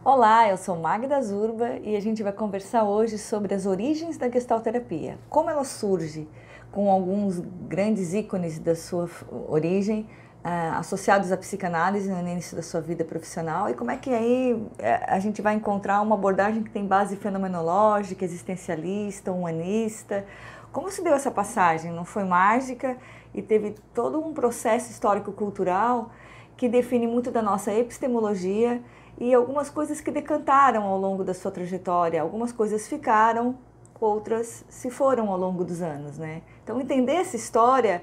Olá, eu sou Magda Zurba e a gente vai conversar hoje sobre as origens da gestalterapia, como ela surge, com alguns grandes ícones da sua origem, associados à psicanálise no início da sua vida profissional, e como é que aí a gente vai encontrar uma abordagem que tem base fenomenológica, existencialista, humanista. Como se deu essa passagem? Não foi mágica e teve todo um processo histórico-cultural que define muito da nossa epistemologia e algumas coisas que decantaram ao longo da sua trajetória, algumas coisas ficaram, outras se foram ao longo dos anos, né? Então entender essa história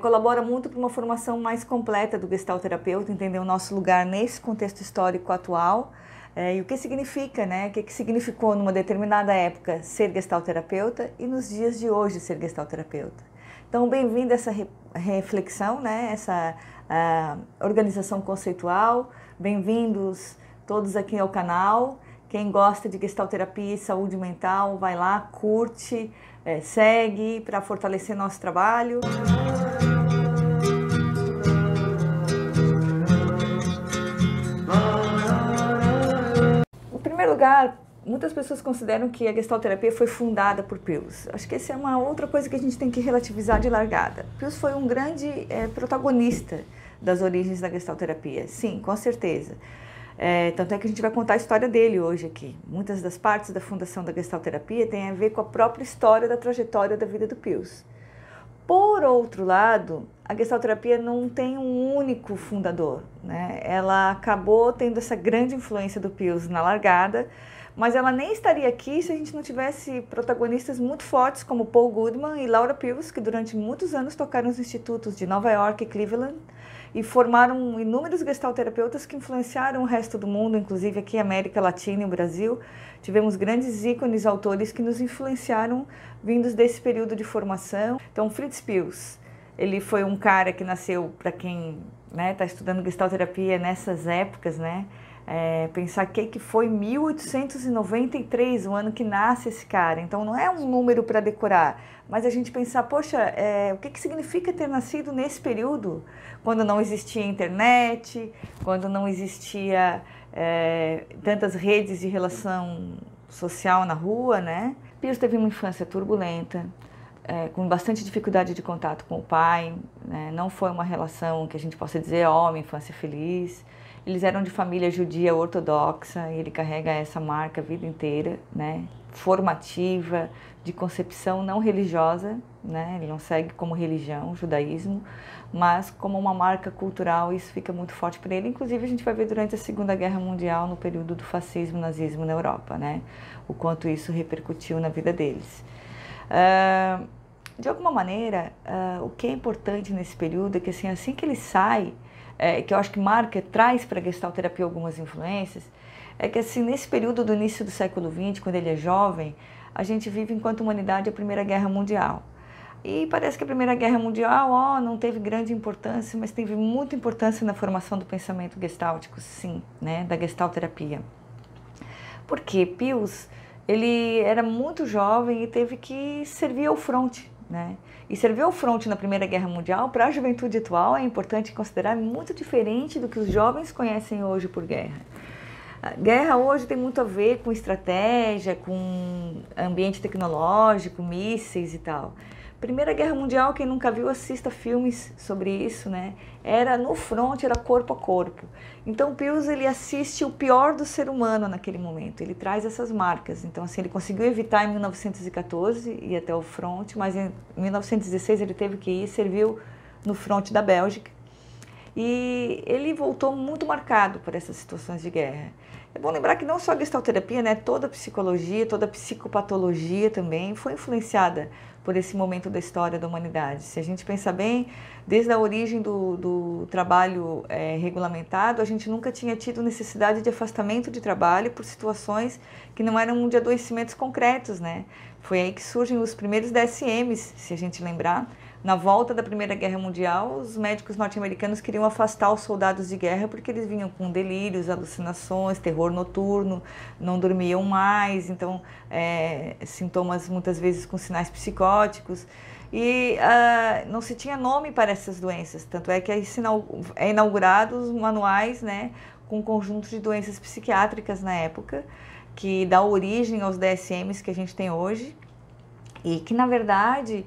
colabora muito para uma formação mais completa do gestalterapeuta, entender o nosso lugar nesse contexto histórico atual e o que significa, né? O que significou numa determinada época ser gestalterapeuta e nos dias de hoje ser gestalterapeuta. Então, bem-vindo a essa reflexão, né? Essa organização conceitual. Bem-vindos todos aqui ao canal. Quem gosta de gestalterapia e saúde mental, vai lá, curte, segue para fortalecer nosso trabalho. Em primeiro lugar, muitas pessoas consideram que a gestalterapia foi fundada por Pius. Acho que essa é uma outra coisa que a gente tem que relativizar de largada. Pius foi um grande protagonista das origens da gestalterapia, sim, com certeza. Tanto é que a gente vai contar a história dele hoje aqui. Muitas das partes da fundação da gestalterapia têm a ver com a própria história da trajetória da vida do Pius. Por outro lado, a gestalterapia não tem um único fundador, né? Ela acabou tendo essa grande influência do Pius na largada, mas ela nem estaria aqui se a gente não tivesse protagonistas muito fortes como Paul Goodman e Laura Pius, que durante muitos anos tocaram nos institutos de Nova York e Cleveland e formaram inúmeros gestalterapeutas que influenciaram o resto do mundo, inclusive aqui América Latina e o Brasil. Tivemos grandes ícones, autores que nos influenciaram vindos desse período de formação. Então, Fritz Pius, ele foi um cara que nasceu, para quem está estudando gestalterapia nessas épocas, né? Pensar que foi 1893, o ano que nasce esse cara. Então não é um número para decorar, mas a gente pensar, poxa, o que significa ter nascido nesse período, quando não existia internet, quando não existia tantas redes de relação social na rua, né? Pius teve uma infância turbulenta, com bastante dificuldade de contato com o pai, né? Não foi uma relação que a gente possa dizer, uma infância feliz. Eles eram de família judia ortodoxa e ele carrega essa marca a vida inteira, né? Formativa, de concepção não religiosa, né? Ele não segue como religião, o judaísmo, mas como uma marca cultural, isso fica muito forte para ele. Inclusive a gente vai ver durante a Segunda Guerra Mundial, no período do fascismo, nazismo na Europa, né? O quanto isso repercutiu na vida deles. De alguma maneira, o que é importante nesse período é que assim que ele sai, que eu acho que marca, traz para a gestalterapia algumas influências, é que assim, nesse período do início do século XX, quando ele é jovem, a gente vive enquanto humanidade a Primeira Guerra Mundial. E parece que a Primeira Guerra Mundial não teve grande importância, mas teve muita importância na formação do pensamento gestáltico, sim, né, da gestalterapia. Porque Pius, ele era muito jovem e teve que servir ao fronte, né? E servir ao fronte na Primeira Guerra Mundial, para a juventude atual, é importante considerar muito diferente do que os jovens conhecem hoje por guerra. A guerra hoje tem muito a ver com estratégia, com ambiente tecnológico, mísseis e tal. Primeira Guerra Mundial, quem nunca viu, assista filmes sobre isso, né? Era no front, era corpo a corpo. Então Pius, ele assiste o pior do ser humano naquele momento, ele traz essas marcas. Então assim, ele conseguiu evitar em 1914 ir até o front, mas em 1916 ele teve que ir, serviu no front da Bélgica. E ele voltou muito marcado por essas situações de guerra. É bom lembrar que não só a gestalterapia, né, toda a psicologia, toda a psicopatologia também foi influenciada por esse momento da história da humanidade. Se a gente pensar bem, desde a origem do trabalho regulamentado, a gente nunca tinha tido necessidade de afastamento de trabalho por situações que não eram de adoecimentos concretos, né? Foi aí que surgem os primeiros DSMs, se a gente lembrar. Na volta da Primeira Guerra Mundial, os médicos norte-americanos queriam afastar os soldados de guerra porque eles vinham com delírios, alucinações, terror noturno, não dormiam mais, então sintomas muitas vezes com sinais psicóticos. E não se tinha nome para essas doenças, tanto é que é inaugurado os manuais, né, com um conjunto de doenças psiquiátricas na época, que dá origem aos DSMs que a gente tem hoje, e que, na verdade,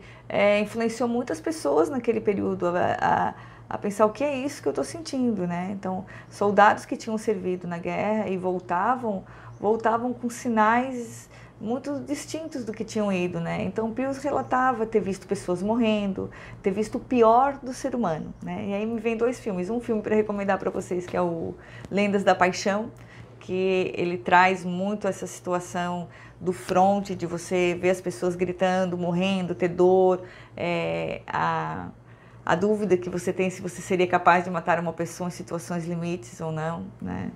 influenciou muitas pessoas naquele período a pensar o que é isso que eu estou sentindo, né? Então, soldados que tinham servido na guerra e voltavam com sinais muito distintos do que tinham ido, né? Então, Pius relatava ter visto pessoas morrendo, ter visto o pior do ser humano, né? E aí me vem 2 filmes. Um filme para recomendar para vocês, que é o Lendas da Paixão, que ele traz muito essa situação do fronte, de você ver as pessoas gritando, morrendo, ter dor, a dúvida que você tem se você seria capaz de matar uma pessoa em situações limites ou não, né?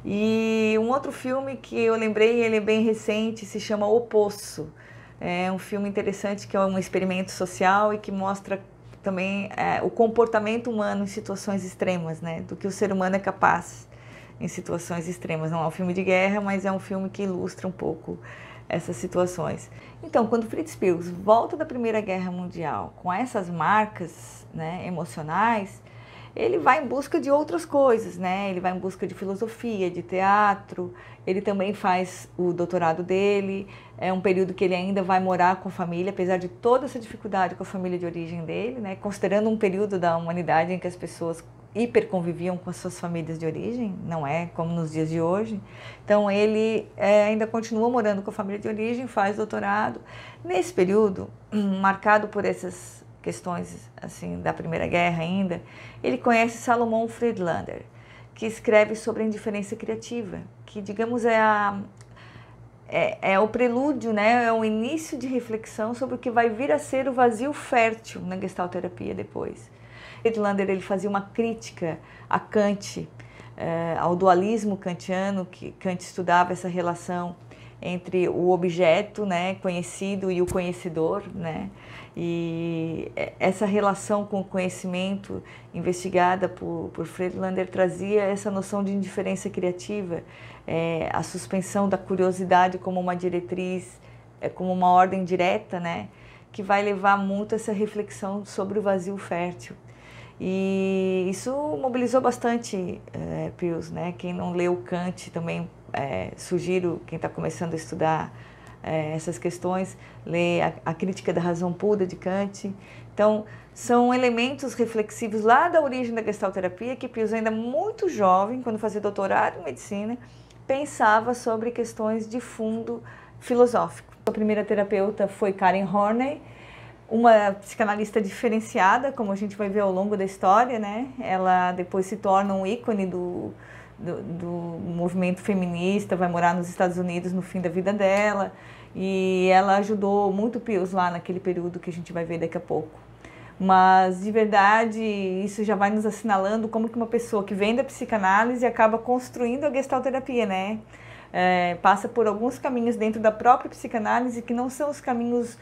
E um outro filme que eu lembrei, ele é bem recente, se chama O Poço. É um filme interessante que é um experimento social e que mostra também o comportamento humano em situações extremas, né? Do que o ser humano é capaz em situações extremas. Não é um filme de guerra, mas é um filme que ilustra um pouco essas situações. Então, quando Fritz Pius volta da Primeira Guerra Mundial com essas marcas, né, emocionais, ele vai em busca de outras coisas, né? Ele vai em busca de filosofia, de teatro, ele também faz o doutorado dele, é um período que ele ainda vai morar com a família, apesar de toda essa dificuldade com a família de origem dele, né? Considerando um período da humanidade em que as pessoas hiperconviviam com as suas famílias de origem, não é como nos dias de hoje. Então ele ainda continua morando com a família de origem, faz doutorado. Nesse período, marcado por essas questões assim da Primeira Guerra ainda, ele conhece Salomon Friedlander, que escreve sobre a indiferença criativa, que, digamos, é o prelúdio, né? É o início de reflexão sobre o que vai vir a ser o vazio fértil na gestalterapia depois. Friedlander, ele fazia uma crítica a Kant, ao dualismo kantiano, que Kant estudava essa relação entre o objeto, né, conhecido e o conhecedor, né? E essa relação com o conhecimento investigada por Friedlander trazia essa noção de indiferença criativa, a suspensão da curiosidade como uma diretriz, como uma ordem direta, né, que vai levar muito a essa reflexão sobre o vazio fértil. E isso mobilizou bastante Pius, né? Quem não leu Kant também, sugiro, quem está começando a estudar essas questões, ler a Crítica da Razão Pura de Kant. Então, são elementos reflexivos lá da origem da gestalterapia que Pius, ainda muito jovem, quando fazia doutorado em medicina, pensava sobre questões de fundo filosófico. A primeira terapeuta foi Karen Horney, uma psicanalista diferenciada, como a gente vai ver ao longo da história, né? Ela depois se torna um ícone do movimento feminista, vai morar nos Estados Unidos no fim da vida dela, e ela ajudou muito Pius lá naquele período que a gente vai ver daqui a pouco. Mas, de verdade, isso já vai nos assinalando como que uma pessoa que vem da psicanálise acaba construindo a gestalterapia, né? Passa por alguns caminhos dentro da própria psicanálise que não são os caminhos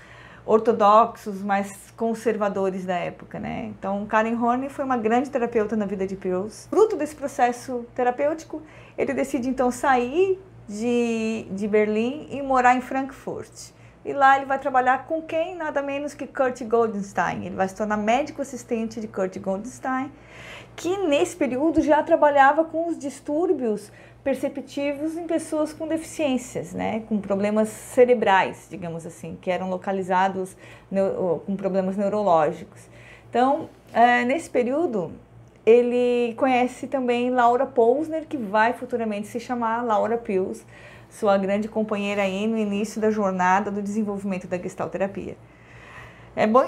ortodoxos, mais conservadores da época, né? Então, Karen Horney foi uma grande terapeuta na vida de Pius. Fruto desse processo terapêutico, ele decide então sair de Berlim e morar em Frankfurt. E lá ele vai trabalhar com quem? Nada menos que Kurt Goldenstein. Ele vai se tornar médico assistente de Kurt Goldenstein, que nesse período já trabalhava com os distúrbios perceptivos em pessoas com deficiências, né, com problemas cerebrais, digamos assim, que eram localizados com problemas neurológicos. Então, nesse período, ele conhece também Laura Posner, que vai futuramente se chamar Laura Pius, sua grande companheira aí no início da jornada do desenvolvimento da gestalterapia.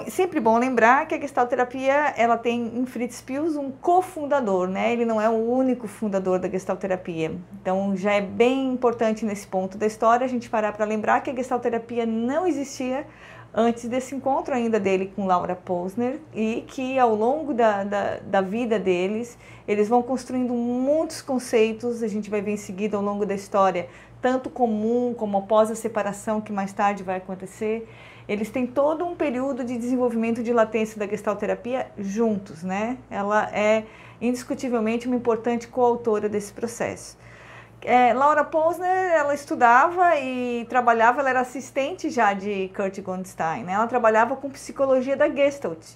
Sempre bom lembrar que a gestalterapia, ela tem em Fritz Pius um cofundador, né? Ele não é o único fundador da gestalterapia. Então, já é bem importante nesse ponto da história a gente parar para lembrar que a gestalterapia não existia antes desse encontro ainda dele com Laura Posner, e que ao longo da vida deles, eles vão construindo muitos conceitos, a gente vai ver em seguida ao longo da história, tanto comum como após a separação, que mais tarde vai acontecer. Eles têm todo um período de desenvolvimento de latência da gestalterapia juntos, né? Ela é indiscutivelmente uma importante coautora desse processo. Laura Posner, ela estudava e trabalhava, ela era assistente já de Kurt Goldenstein, né? Ela trabalhava com psicologia da Gestalt,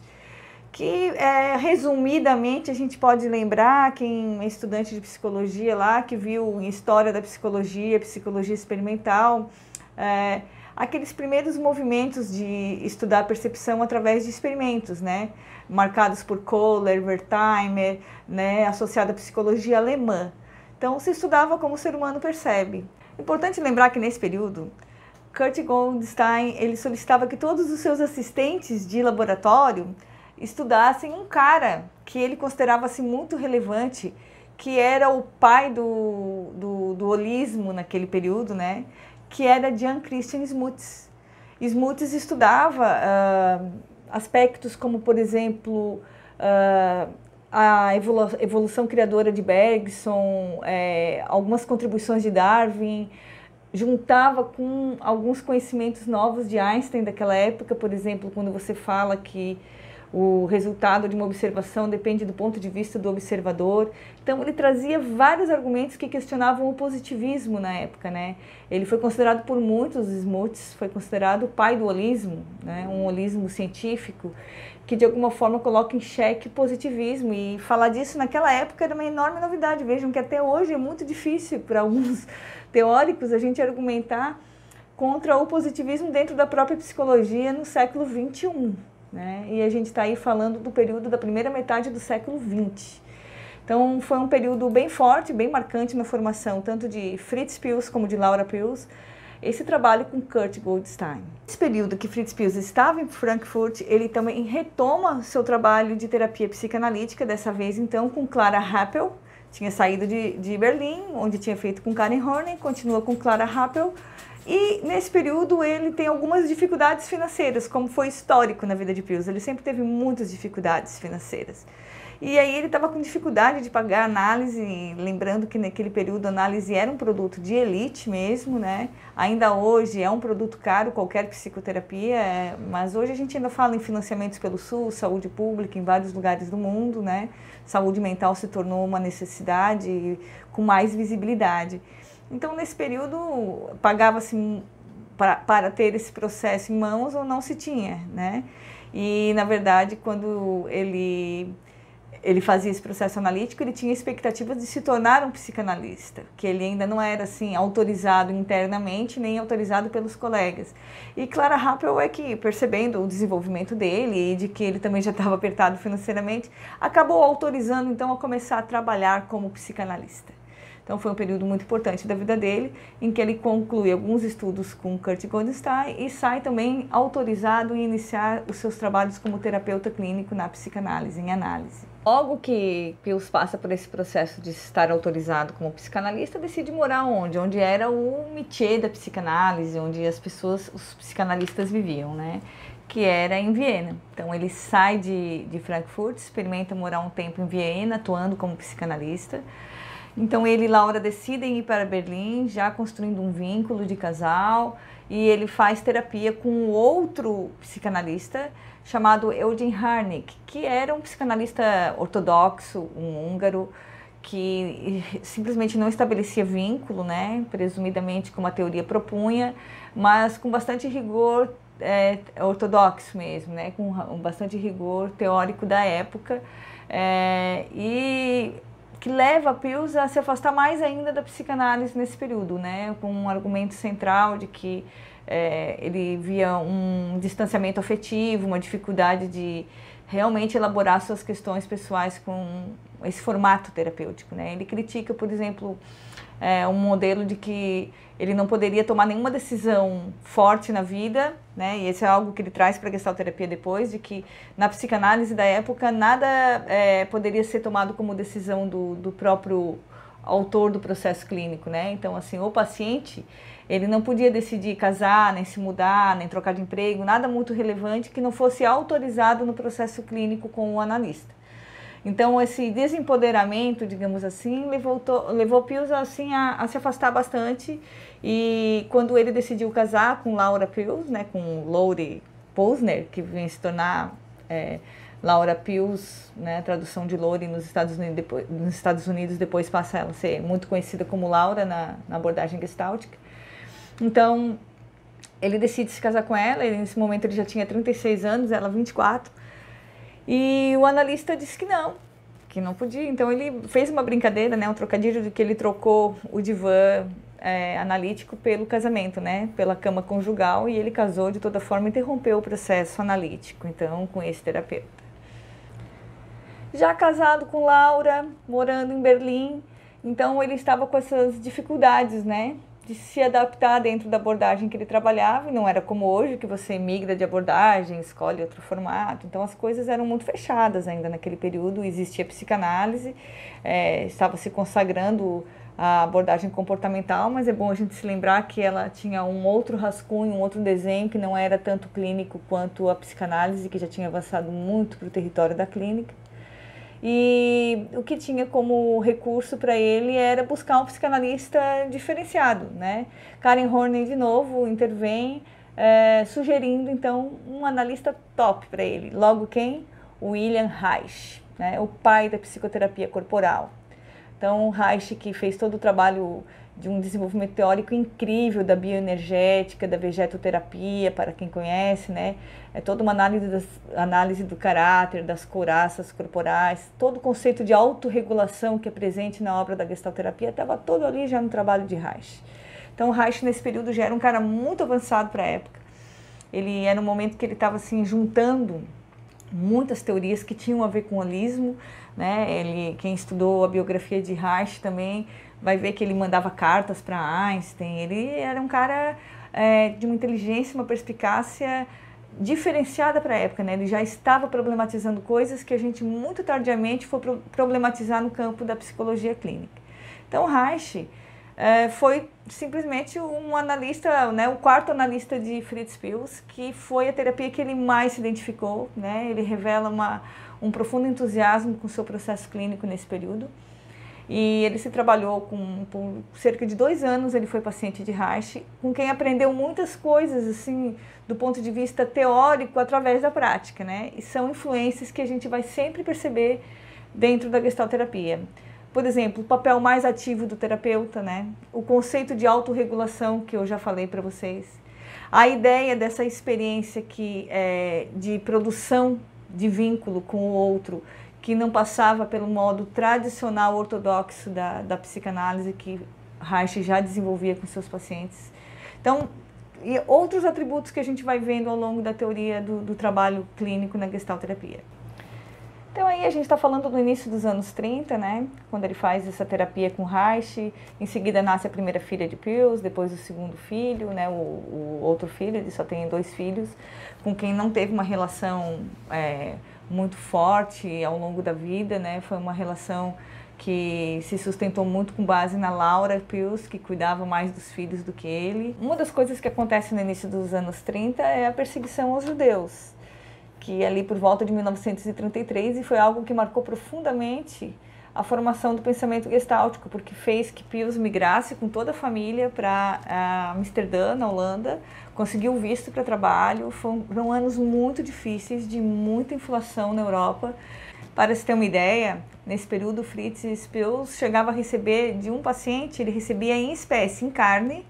que resumidamente a gente pode lembrar, quem é estudante de psicologia lá, que viu em História da Psicologia, Psicologia Experimental, aqueles primeiros movimentos de estudar a percepção através de experimentos, né? Marcados por Kohler, Wertheimer, né? Associado à psicologia alemã. Então, se estudava como o ser humano percebe. Importante lembrar que nesse período, Kurt Goldstein ele solicitava que todos os seus assistentes de laboratório estudassem um cara que ele considerava assim, muito relevante, que era o pai do holismo naquele período, né? Que era Jan Christian Smuts. Smuts estudava aspectos como, por exemplo, a evolução criadora de Bergson, algumas contribuições de Darwin, juntava com alguns conhecimentos novos de Einstein daquela época, por exemplo, quando você fala que o resultado de uma observação depende do ponto de vista do observador. Então, ele trazia vários argumentos que questionavam o positivismo na época, né? Ele foi considerado por muitos, Smuts foi considerado o pai do holismo, né? Um holismo científico que, de alguma forma, coloca em xeque o positivismo. E falar disso naquela época era uma enorme novidade. Vejam que até hoje é muito difícil para alguns teóricos a gente argumentar contra o positivismo dentro da própria psicologia no século XXI. Né? E a gente está aí falando do período da primeira metade do século XX. Então, foi um período bem forte, bem marcante na formação, tanto de Fritz Perls como de Laura Perls, esse trabalho com Kurt Goldstein. Nesse período que Fritz Perls estava em Frankfurt, ele também retoma seu trabalho de terapia psicanalítica, dessa vez então com Clara Happel, tinha saído de Berlim, onde tinha feito com Karen Horney, continua com Clara Happel. E nesse período ele tem algumas dificuldades financeiras, como foi histórico na vida de Perls. Ele sempre teve muitas dificuldades financeiras. E aí ele estava com dificuldade de pagar a análise, lembrando que naquele período a análise era um produto de elite mesmo, né? Ainda hoje é um produto caro, qualquer psicoterapia, mas hoje a gente ainda fala em financiamentos pelo SUS, saúde pública em vários lugares do mundo, né? Saúde mental se tornou uma necessidade com mais visibilidade. Então, nesse período, pagava-se para ter esse processo em mãos ou não se tinha, né? E, na verdade, quando ele fazia esse processo analítico, ele tinha expectativas de se tornar um psicanalista, que ele ainda não era, assim, autorizado internamente, nem autorizado pelos colegas. E Clara Happel é que, percebendo o desenvolvimento dele e de que ele também já estava apertado financeiramente, acabou autorizando, então, a começar a trabalhar como psicanalista. Então, foi um período muito importante da vida dele, em que ele conclui alguns estudos com Kurt Goldstein e sai também autorizado em iniciar os seus trabalhos como terapeuta clínico na psicanálise, em análise. Logo que Perls passa por esse processo de estar autorizado como psicanalista, decide morar onde? Onde era o métier da psicanálise, onde as pessoas, os psicanalistas viviam, né? Que era em Viena. Então, ele sai de Frankfurt, experimenta morar um tempo em Viena, atuando como psicanalista. Então, ele e Laura decidem ir para Berlim, já construindo um vínculo de casal, e ele faz terapia com outro psicanalista chamado Eugen Harnik, que era um psicanalista ortodoxo, um húngaro, que simplesmente não estabelecia vínculo, né, presumidamente como a teoria propunha, mas com bastante rigor ortodoxo mesmo, né, com bastante rigor teórico da época, e que leva Perls a se afastar mais ainda da psicanálise nesse período, né? Com um argumento central de que ele via um distanciamento afetivo, uma dificuldade de realmente elaborar suas questões pessoais com esse formato terapêutico, né? Ele critica, por exemplo, um modelo de que ele não poderia tomar nenhuma decisão forte na vida, né? E esse é algo que ele traz para a gestalterapia depois, de que na psicanálise da época nada poderia ser tomado como decisão do próprio autor do processo clínico, né? Então, assim, o paciente, ele não podia decidir casar, nem se mudar, nem trocar de emprego, nada muito relevante que não fosse autorizado no processo clínico com o analista. Então, esse desempoderamento, digamos assim, levou Perls assim, a se afastar bastante. E quando ele decidiu casar com Laura Perls, né, com Lori Posner, que vem se tornar Laura Perls, né, a tradução de Lori nos Estados Unidos, depois passa ela a ser muito conhecida como Laura na abordagem gestáltica. Então, ele decide se casar com ela, nesse momento ele já tinha 36 anos, ela 24. E o analista disse que não podia. Então ele fez uma brincadeira, né, um trocadilho de que ele trocou o divã analítico pelo casamento, né, pela cama conjugal, e ele casou de toda forma, interrompeu o processo analítico, então, com esse terapeuta. Já casado com Laura, morando em Berlim, então ele estava com essas dificuldades, né, de se adaptar dentro da abordagem que ele trabalhava, e não era como hoje, que você migra de abordagem, escolhe outro formato. Então as coisas eram muito fechadas ainda naquele período, existia psicanálise, estava se consagrando a abordagem comportamental, mas é bom a gente se lembrar que ela tinha um outro rascunho, um outro desenho, que não era tanto clínico quanto a psicanálise, que já tinha avançado muito para o território da clínica. E o que tinha como recurso para ele era buscar um psicanalista diferenciado, né? Karen Horney, de novo, intervém, sugerindo, então, um analista top para ele. Logo quem? William Reich, né? O pai da psicoterapia corporal. Então, Reich, que fez todo o trabalho de um desenvolvimento teórico incrível da bioenergética, da vegetoterapia, para quem conhece, né? É toda uma análise do caráter, das couraças corporais, todo o conceito de autorregulação que é presente na obra da gestalterapia estava todo ali já no trabalho de Reich. Então, Reich, nesse período, já era um cara muito avançado para a época. Ele era um momento que ele estava assim, juntando muitas teorias que tinham a ver com o holismo, né? Quem estudou a biografia de Reich também vai ver que ele mandava cartas para Einstein. Ele era um cara de uma inteligência, uma perspicácia diferenciada para a época, né? Ele já estava problematizando coisas que a gente muito tardiamente foi problematizar no campo da psicologia clínica. Então Reich foi simplesmente um analista, né, o quarto analista de Fritz Perls, que foi a terapia que ele mais se identificou, né? Ele revela um profundo entusiasmo com o seu processo clínico nesse período. E ele se trabalhou por cerca de 2 anos, ele foi paciente de Reich, com quem aprendeu muitas coisas, assim, do ponto de vista teórico, através da prática, né? E são influências que a gente vai sempre perceber dentro da gestalterapia. Por exemplo, o papel mais ativo do terapeuta, né? O conceito de autorregulação, que eu já falei para vocês. A ideia dessa experiência de produção de vínculo com o outro, que não passava pelo modo tradicional ortodoxo da psicanálise que Reich já desenvolvia com seus pacientes. Então, e outros atributos que a gente vai vendo ao longo da teoria do trabalho clínico na gestalterapia. Então aí a gente está falando do início dos anos 30, né? Quando ele faz essa terapia com Reich, em seguida nasce a primeira filha de Perls, depois o segundo filho, né? O outro filho, ele só tem 2 filhos, com quem não teve uma relação muito forte ao longo da vida, né? Foi uma relação que se sustentou muito com base na Laura Perls, que cuidava mais dos filhos do que ele. Uma das coisas que acontece no início dos anos 30 é a perseguição aos judeus, que ali por volta de 1933, e foi algo que marcou profundamente a formação do pensamento gestáltico, porque fez que Perls migrasse com toda a família para Amsterdã, na Holanda, conseguiu visto para trabalho. Foram anos muito difíceis, de muita inflação na Europa. Para se ter uma ideia, nesse período Fritz Perls chegava a receber de um paciente, ele recebia em espécie, em carne,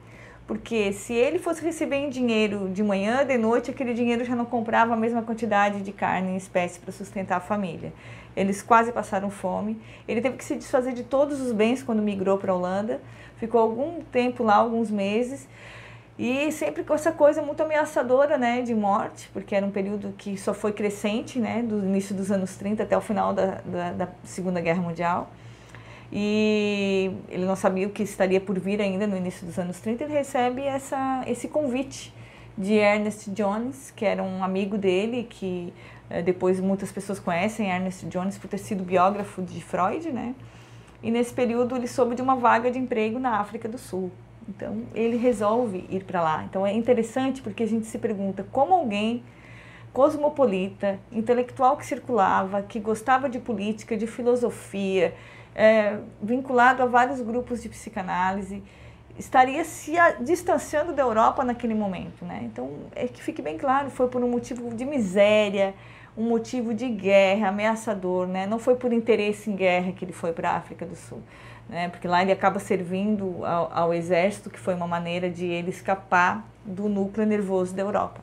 porque se ele fosse receber em dinheiro de manhã, de noite, aquele dinheiro já não comprava a mesma quantidade de carne em espécie para sustentar a família. Eles quase passaram fome. Ele teve que se desfazer de todos os bens quando migrou para a Holanda. Ficou algum tempo lá, alguns meses. E sempre com essa coisa muito ameaçadora, né, de morte, porque era um período que só foi crescente, né, do início dos anos 30 até o final da Segunda Guerra Mundial. E ele não sabia o que estaria por vir ainda no início dos anos 30, ele recebe esse convite de Ernest Jones, que era um amigo dele, que depois muitas pessoas conhecem Ernest Jones por ter sido biógrafo de Freud, né? E nesse período ele soube de uma vaga de emprego na África do Sul. Então ele resolve ir para lá. Então é interessante porque a gente se pergunta como alguém cosmopolita, intelectual que circulava, que gostava de política, de filosofia, vinculado a vários grupos de psicanálise, estaria se distanciando da Europa naquele momento, né? Então, é que fique bem claro, foi por um motivo de miséria, um motivo de guerra, ameaçador, né? Não foi por interesse em guerra que ele foi para a África do Sul, né? Porque lá ele acaba servindo ao exército, que foi uma maneira de ele escapar do núcleo nervoso da Europa.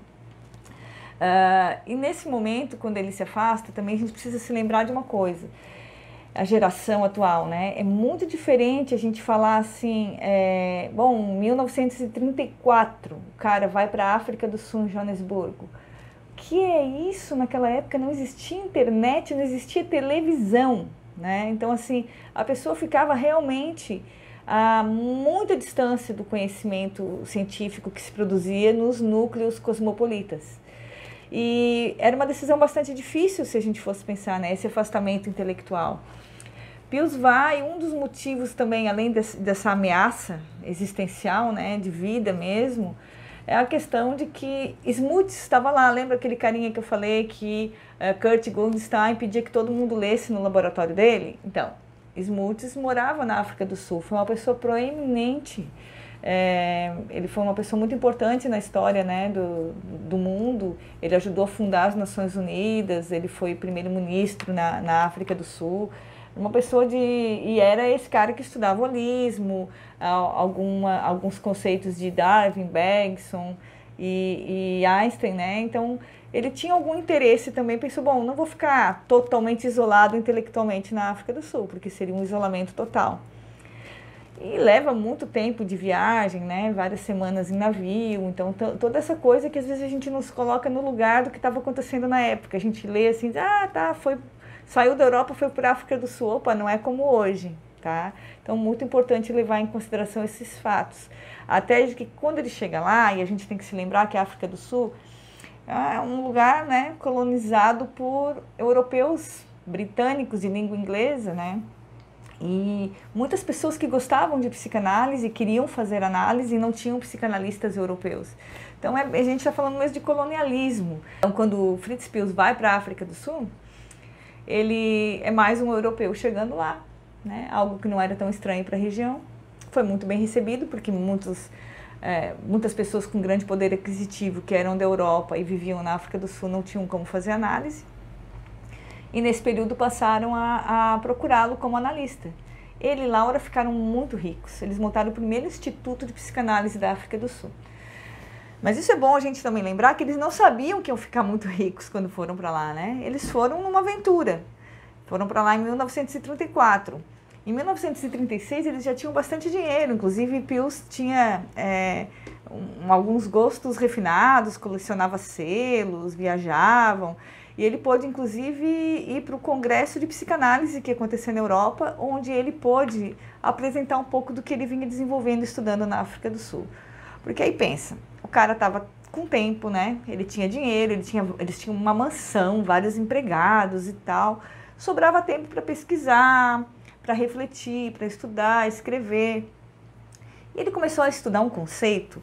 E nesse momento, quando ele se afasta, também a gente precisa se lembrar de uma coisa. A geração atual, né? É muito diferente a gente falar assim, bom, 1934, o cara vai para a África do Sul, em Joanesburgo. O que é isso? Naquela época não existia internet, não existia televisão, né? Então, assim, a pessoa ficava realmente a muita distância do conhecimento científico que se produzia nos núcleos cosmopolitas. E era uma decisão bastante difícil se a gente fosse pensar, né, esse afastamento intelectual. Pius vai, um dos motivos também, além dessa ameaça existencial, né, de vida mesmo, é a questão de que Smuts estava lá. Lembra aquele carinha que eu falei que Kurt Goldstein pedia que todo mundo lesse no laboratório dele? Então, Smuts morava na África do Sul, foi uma pessoa proeminente. Ele foi uma pessoa muito importante na história, né, do mundo. Ele ajudou a fundar as Nações Unidas, ele foi primeiro-ministro na África do Sul. Uma pessoa e era esse cara que estudava o holismo, alguns conceitos de Darwin, Bergson e Einstein, né? Então, ele tinha algum interesse também, pensou, bom, não vou ficar totalmente isolado intelectualmente na África do Sul, porque seria um isolamento total. E leva muito tempo de viagem, né? Várias semanas em navio, então toda essa coisa que às vezes a gente nos coloca no lugar do que estava acontecendo na época. A gente lê assim, saiu da Europa, foi para a África do Sul, opa, não é como hoje, tá? Então, muito importante levar em consideração esses fatos. Até de que quando ele chega lá, e a gente tem que se lembrar que a África do Sul é um lugar, né, colonizado por europeus britânicos de língua inglesa, né? E muitas pessoas que gostavam de psicanálise, queriam fazer análise e não tinham psicanalistas europeus. Então, a gente está falando mesmo de colonialismo. Então, quando Fritz Pius vai para a África do Sul, ele é mais um europeu chegando lá, né? Algo que não era tão estranho para a região. Foi muito bem recebido, porque muitas pessoas com grande poder aquisitivo que eram da Europa e viviam na África do Sul não tinham como fazer análise. E nesse período passaram a procurá-lo como analista. Ele e Laura ficaram muito ricos. Eles montaram o primeiro instituto de psicanálise da África do Sul. Mas isso é bom a gente também lembrar que eles não sabiam que iam ficar muito ricos quando foram para lá, né? Eles foram numa aventura. Foram para lá em 1934. Em 1936 eles já tinham bastante dinheiro, inclusive Pius tinha alguns gostos refinados, colecionava selos, viajavam. E ele pôde, inclusive, ir para o Congresso de Psicanálise que aconteceu na Europa, onde ele pôde apresentar um pouco do que ele vinha desenvolvendo estudando na África do Sul. Porque aí pensa, o cara estava com tempo, né? Ele tinha dinheiro, eles tinham uma mansão, vários empregados e tal. Sobrava tempo para pesquisar, para refletir, para estudar, escrever. E ele começou a estudar um conceito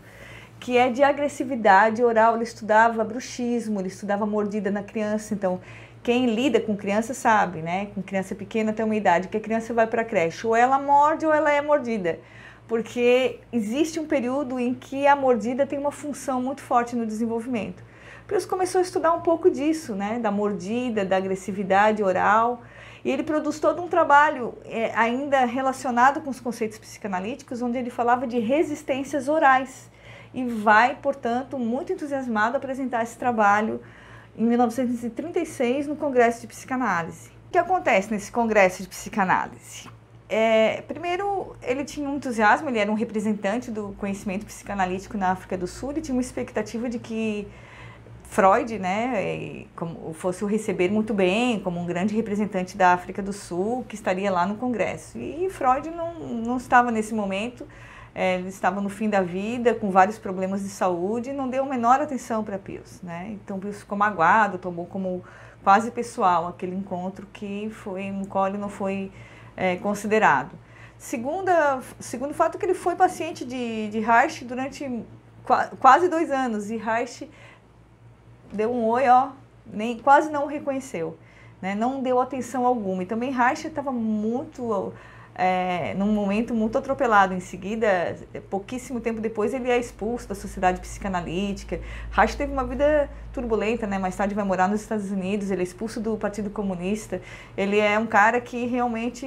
que é de agressividade oral. Ele estudava bruxismo, ele estudava mordida na criança. Então, quem lida com criança sabe, né? Com criança pequena até uma idade, que a criança vai para a creche, ou ela morde ou ela é mordida. Porque existe um período em que a mordida tem uma função muito forte no desenvolvimento. Pius começou a estudar um pouco disso, né? Da mordida, da agressividade oral. E ele produz todo um trabalho ainda relacionado com os conceitos psicanalíticos, onde ele falava de resistências orais. E vai, portanto, muito entusiasmado apresentar esse trabalho em 1936 no Congresso de Psicanálise. O que acontece nesse Congresso de Psicanálise? Primeiro, ele tinha um entusiasmo, ele era um representante do conhecimento psicanalítico na África do Sul e tinha uma expectativa de que Freud, né, fosse o receber muito bem, como um grande representante da África do Sul, que estaria lá no Congresso. E Freud não estava nesse momento. Ele estava no fim da vida, com vários problemas de saúde, e não deu a menor atenção para Pius, né? Então Pius ficou magoado, tomou como quase pessoal aquele encontro no qual ele não foi considerado. Segundo fato que ele foi paciente de Reich durante quase 2 anos, e Reich deu um oi, quase não o reconheceu, né? Não deu atenção alguma. E também Reich estava num momento muito atropelado. Em seguida, pouquíssimo tempo depois, ele é expulso da Sociedade Psicanalítica. Reich teve uma vida turbulenta, né? Mais tarde vai morar nos Estados Unidos, ele é expulso do Partido Comunista. Ele é um cara que realmente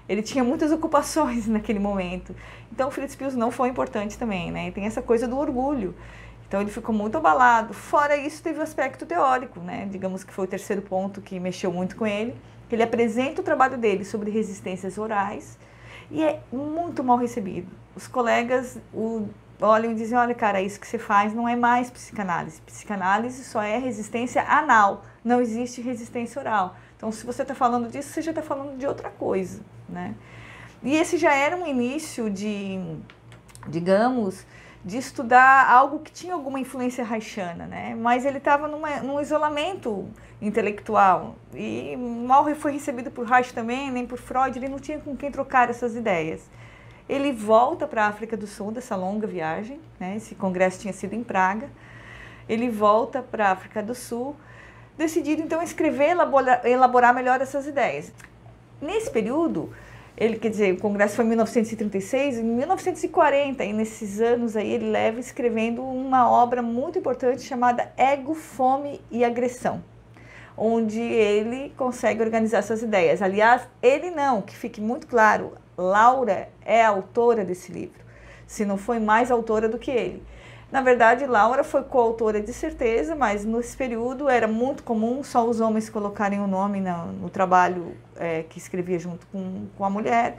ele tinha muitas ocupações naquele momento. Então, Fritz Pius não foi importante também, né? E tem essa coisa do orgulho. Então ele ficou muito abalado. Fora isso, teve o aspecto teórico, né? Digamos que foi o terceiro ponto que mexeu muito com ele. Ele apresenta o trabalho dele sobre resistências orais e é muito mal recebido. Os colegas olham e dizem, olha cara, isso que você faz não é mais psicanálise. Psicanálise só é resistência anal, não existe resistência oral. Então se você está falando disso, você já está falando de outra coisa, né? E esse já era um início de, digamos, de estudar algo que tinha alguma influência reichiana, né? Mas ele estava num isolamento intelectual e mal foi recebido por Reich também, nem por Freud, ele não tinha com quem trocar essas ideias. Ele volta para a África do Sul dessa longa viagem, né? Esse congresso tinha sido em Praga. Ele volta para a África do Sul, decidido então a escrever, elaborar melhor essas ideias. Nesse período, quer dizer, o congresso foi em 1936, em 1940, e nesses anos aí ele leva escrevendo uma obra muito importante chamada Ego, Fome e Agressão, onde ele consegue organizar essas ideias. Aliás, ele não, que fique muito claro, Laura é a autora desse livro, se não foi mais autora do que ele. Na verdade, Laura foi coautora de certeza, mas nesse período era muito comum só os homens colocarem o nome no trabalho que escrevia junto com a mulher.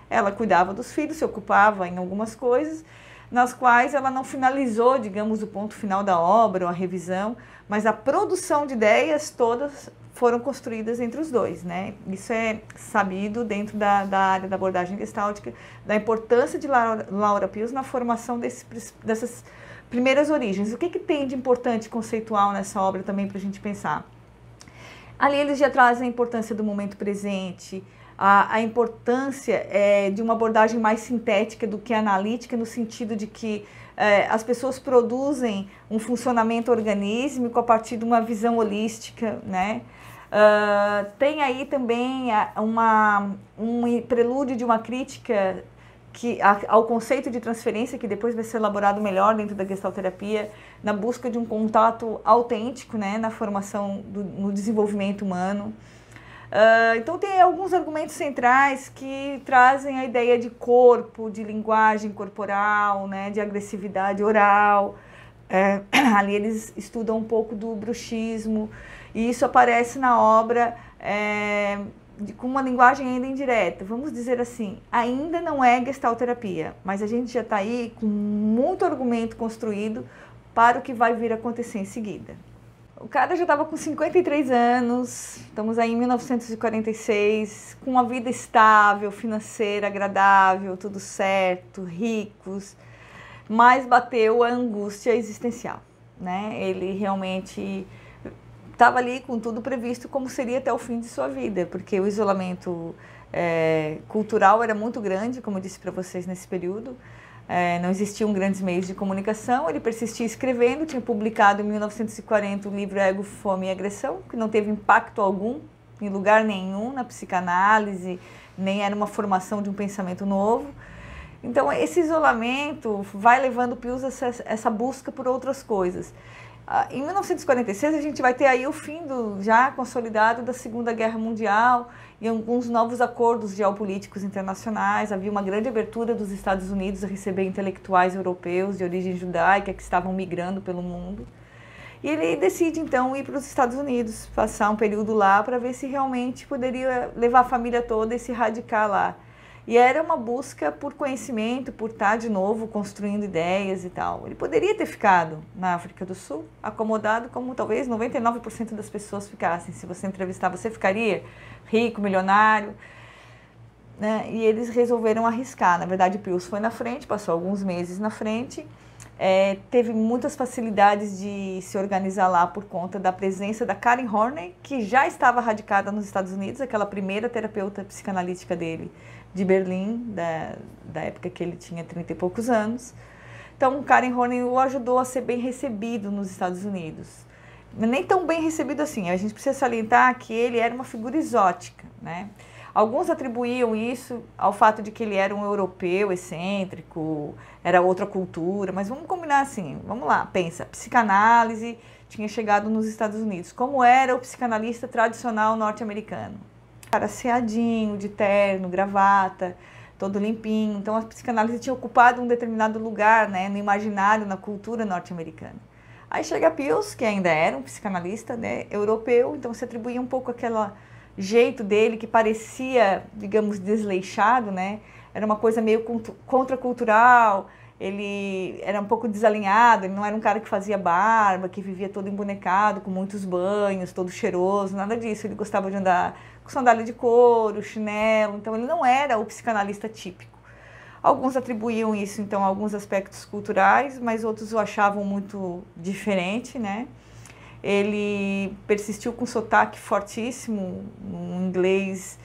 Ela cuidava dos filhos, se ocupava em algumas coisas, nas quais ela não finalizou, digamos, o ponto final da obra ou a revisão, mas a produção de ideias todas foram construídas entre os dois, né? Isso é sabido dentro da área da abordagem gestáltica, da importância de Laura Pils na formação dessas primeiras origens. O que tem de importante conceitual nessa obra também para a gente pensar? Ali eles já trazem a importância do momento presente, a importância de uma abordagem mais sintética do que analítica, no sentido de que as pessoas produzem um funcionamento organísmico a partir de uma visão holística, né? Tem aí também um prelúdio de uma crítica ao conceito de transferência, que depois vai ser elaborado melhor dentro da gestalterapia, na busca de um contato autêntico, né, na formação, no desenvolvimento humano. Então tem alguns argumentos centrais que trazem a ideia de corpo, de linguagem corporal, né, de agressividade oral. Ali eles estudam um pouco do bruxismo, e isso aparece na obra com uma linguagem ainda indireta. Vamos dizer assim, ainda não é gestalterapia, mas a gente já está aí com muito argumento construído para o que vai vir a acontecer em seguida. O cara já estava com 53 anos, estamos aí em 1946, com uma vida estável, financeira, agradável, tudo certo, ricos, mas bateu a angústia existencial, né? Ele realmente estava ali com tudo previsto como seria até o fim de sua vida, porque o isolamento cultural era muito grande, como eu disse para vocês nesse período. Não existiam grandes meios de comunicação, ele persistia escrevendo, tinha publicado em 1940 o livro Ego, Fome e Agressão, que não teve impacto algum, em lugar nenhum, na psicanálise, nem era uma formação de um pensamento novo. Então esse isolamento vai levando Pils a essa busca por outras coisas. Em 1946 a gente vai ter aí o fim já consolidado da Segunda Guerra Mundial e alguns novos acordos geopolíticos internacionais. Havia uma grande abertura dos Estados Unidos a receber intelectuais europeus de origem judaica que estavam migrando pelo mundo. E ele decide então ir para os Estados Unidos, passar um período lá para ver se realmente poderia levar a família toda e se radicar lá. E era uma busca por conhecimento, por estar de novo construindo ideias e tal. Ele poderia ter ficado na África do Sul, acomodado como talvez 99% das pessoas ficassem. Se você entrevistar, você ficaria rico, milionário, né? E eles resolveram arriscar. Na verdade, Pils foi na frente, passou alguns meses na frente. Teve muitas facilidades de se organizar lá por conta da presença da Karen Horney, que já estava radicada nos Estados Unidos, aquela primeira terapeuta psicanalítica dele, de Berlim, da época que ele tinha 30 e poucos anos. Então, Karen Horney o ajudou a ser bem recebido nos Estados Unidos. Nem tão bem recebido assim, a gente precisa salientar que ele era uma figura exótica, né? Alguns atribuíam isso ao fato de que ele era um europeu excêntrico, era outra cultura, mas vamos combinar assim, vamos lá, pensa, psicanálise tinha chegado nos Estados Unidos. Como era o psicanalista tradicional norte-americano? Cara asseadinho, de terno, gravata, todo limpinho. Então a psicanálise tinha ocupado um determinado lugar, né, no imaginário, na cultura norte-americana. Aí chega Pius, que ainda era um psicanalista, né, europeu, então se atribuía um pouco aquele jeito dele que parecia, digamos, desleixado, né, era uma coisa meio contracultural. Ele era um pouco desalinhado, ele não era um cara que fazia barba, que vivia todo embonecado, com muitos banhos, todo cheiroso, nada disso. Ele gostava de andar com sandália de couro, chinelo, então ele não era o psicanalista típico. Alguns atribuíam isso, então, a alguns aspectos culturais, mas outros o achavam muito diferente, né? Ele persistiu com sotaque fortíssimo, um inglês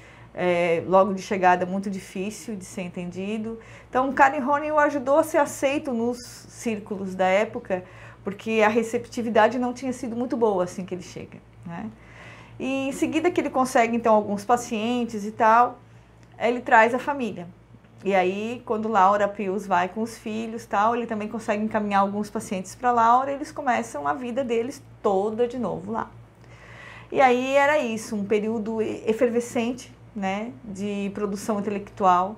logo de chegada muito difícil de ser entendido. Então, Karen Horney o ajudou a ser aceito nos círculos da época, porque a receptividade não tinha sido muito boa assim que ele chega, né? E em seguida que ele consegue, então, alguns pacientes e tal, ele traz a família. E aí, quando Laura Pius vai com os filhos tal, ele também consegue encaminhar alguns pacientes para Laura e eles começam a vida deles toda de novo lá. E aí era isso, um período efervescente, né, de produção intelectual.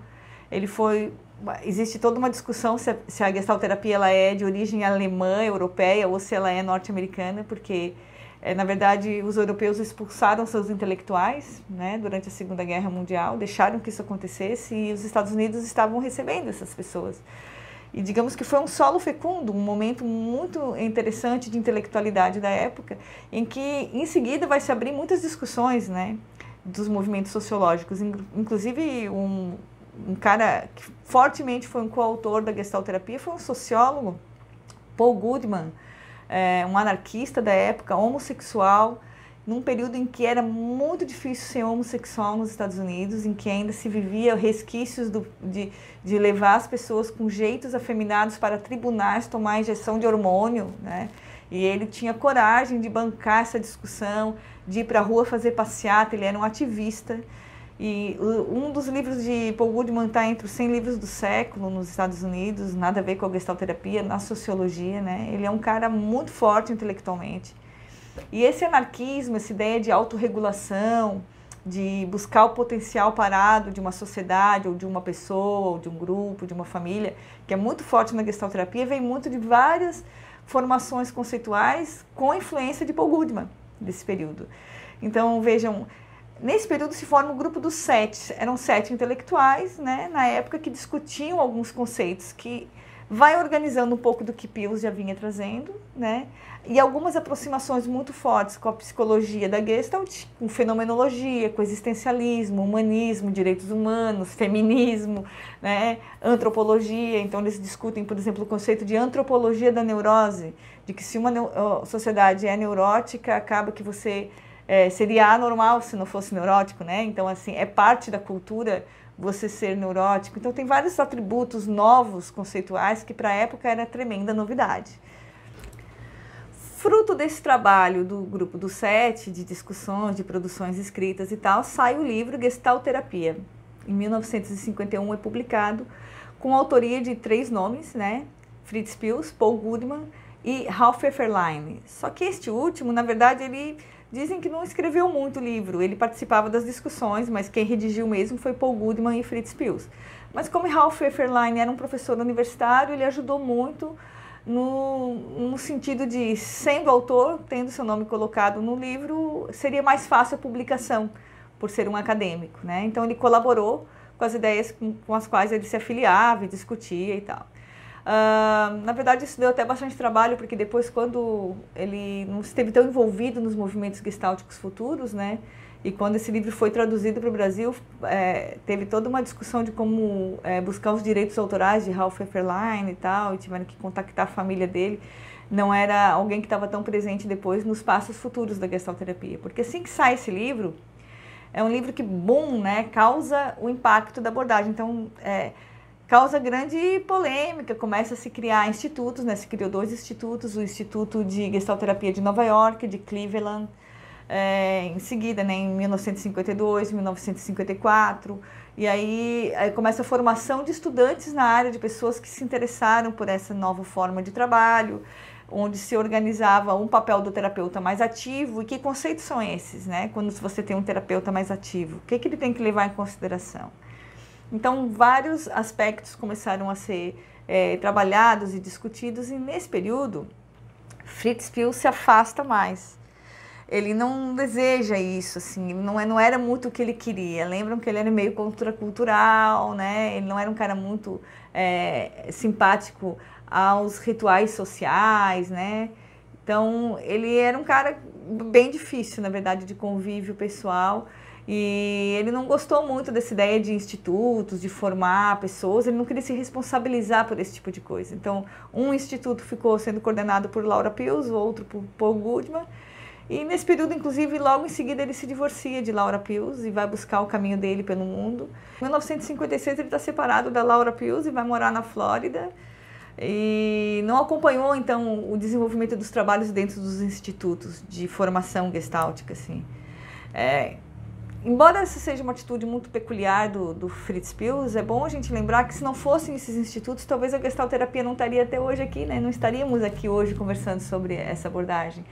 Existe toda uma discussão se a gestalterapia ela é de origem alemã, europeia, ou se ela é norte-americana, porque, na verdade, os europeus expulsaram seus intelectuais, né, durante a Segunda Guerra Mundial, deixaram que isso acontecesse e os Estados Unidos estavam recebendo essas pessoas. E digamos que foi um solo fecundo, um momento muito interessante de intelectualidade da época, em que, em seguida, vai se abrir muitas discussões, né, dos movimentos sociológicos. Inclusive, um cara que fortemente foi um coautor da gestalterapia foi um sociólogo, Paul Goodman, um anarquista da época, homossexual, num período em que era muito difícil ser homossexual nos Estados Unidos, em que ainda se vivia resquícios de levar as pessoas com jeitos afeminados para tribunais tomar injeção de hormônio, né? E ele tinha coragem de bancar essa discussão, de ir para a rua fazer passeata, ele era um ativista. E um dos livros de Paul Goodman está entre os 100 livros do século nos Estados Unidos, nada a ver com a gestalterapia, na sociologia, né? Ele é um cara muito forte intelectualmente. E esse anarquismo, essa ideia de autorregulação, de buscar o potencial parado de uma sociedade, ou de uma pessoa, ou de um grupo, de uma família, que é muito forte na gestalterapia, vem muito de várias formações conceituais com influência de Paul Goodman, desse período. Então, vejam, nesse período se forma o grupo dos 7, eram 7 intelectuais, né, na época, que discutiam alguns conceitos, que vai organizando um pouco do que Pius já vinha trazendo, né, e algumas aproximações muito fortes com a psicologia da Gestalt, com fenomenologia, com existencialismo, humanismo, direitos humanos, feminismo, né, antropologia. Então eles discutem, por exemplo, o conceito de antropologia da neurose, de que se uma sociedade é neurótica, acaba que você seria anormal se não fosse neurótico, né? Então, assim, é parte da cultura você ser neurótico. Então tem vários atributos novos, conceituais, que para a época era tremenda novidade. Fruto desse trabalho do grupo dos 7, de discussões, de produções escritas e tal, sai o livro Gestalterapia. Em 1951 é publicado, com autoria de 3 nomes, né? Fritz Pius, Paul Goodman e Ralph Efferlein. Só que este último, na verdade, dizem que não escreveu muito o livro, ele participava das discussões, mas quem redigiu mesmo foi Paul Goodman e Fritz Pius. Mas como Ralph Efferlein era um professor universitário, ele ajudou muito no sentido de, sendo autor, tendo seu nome colocado no livro, seria mais fácil a publicação, por ser um acadêmico, né? Então ele colaborou com as ideias com as quais ele se afiliava e discutia e tal. Na verdade, isso deu até bastante trabalho, porque depois, quando ele não esteve tão envolvido nos movimentos gestálticos futuros, né, e quando esse livro foi traduzido para o Brasil, teve toda uma discussão de como buscar os direitos autorais de Ralph Efferlein e tal, e tiveram que contactar a família dele. Não era alguém que estava tão presente depois nos passos futuros da gestalterapia, porque assim que sai esse livro, é um livro que, boom, né, causa o impacto da abordagem. Então, causa grande polêmica, começa a se criar institutos, né? Se criou 2 institutos, o Instituto de Gestalterapia de Nova York, de Cleveland, em seguida, né, em 1952, 1954, e aí começa a formação de estudantes na área, de pessoas que se interessaram por essa nova forma de trabalho, onde se organizava um papel do terapeuta mais ativo. E que conceitos são esses, né? Quando você tem um terapeuta mais ativo, o que ele tem que levar em consideração? Então, vários aspectos começaram a ser trabalhados e discutidos, e nesse período, Fritz Pius se afasta mais. Ele não deseja isso, assim, não era muito o que ele queria. Lembram que ele era meio contracultural, né? Ele não era um cara muito simpático aos rituais sociais, né? Então, ele era um cara bem difícil, na verdade, de convívio pessoal. E ele não gostou muito dessa ideia de institutos, de formar pessoas, ele não queria se responsabilizar por esse tipo de coisa. Então, um instituto ficou sendo coordenado por Laura Pius, o outro por Paul Goodman, e nesse período, inclusive, logo em seguida ele se divorcia de Laura Pius e vai buscar o caminho dele pelo mundo. Em 1956 ele está separado da Laura Pius e vai morar na Flórida, e não acompanhou, então, o desenvolvimento dos trabalhos dentro dos institutos de formação gestáltica, assim. Embora essa seja uma atitude muito peculiar do Fritz Pius, é bom a gente lembrar que se não fossem esses institutos, talvez a gestalterapia não estaria até hoje aqui, né? Não estaríamos aqui hoje conversando sobre essa abordagem,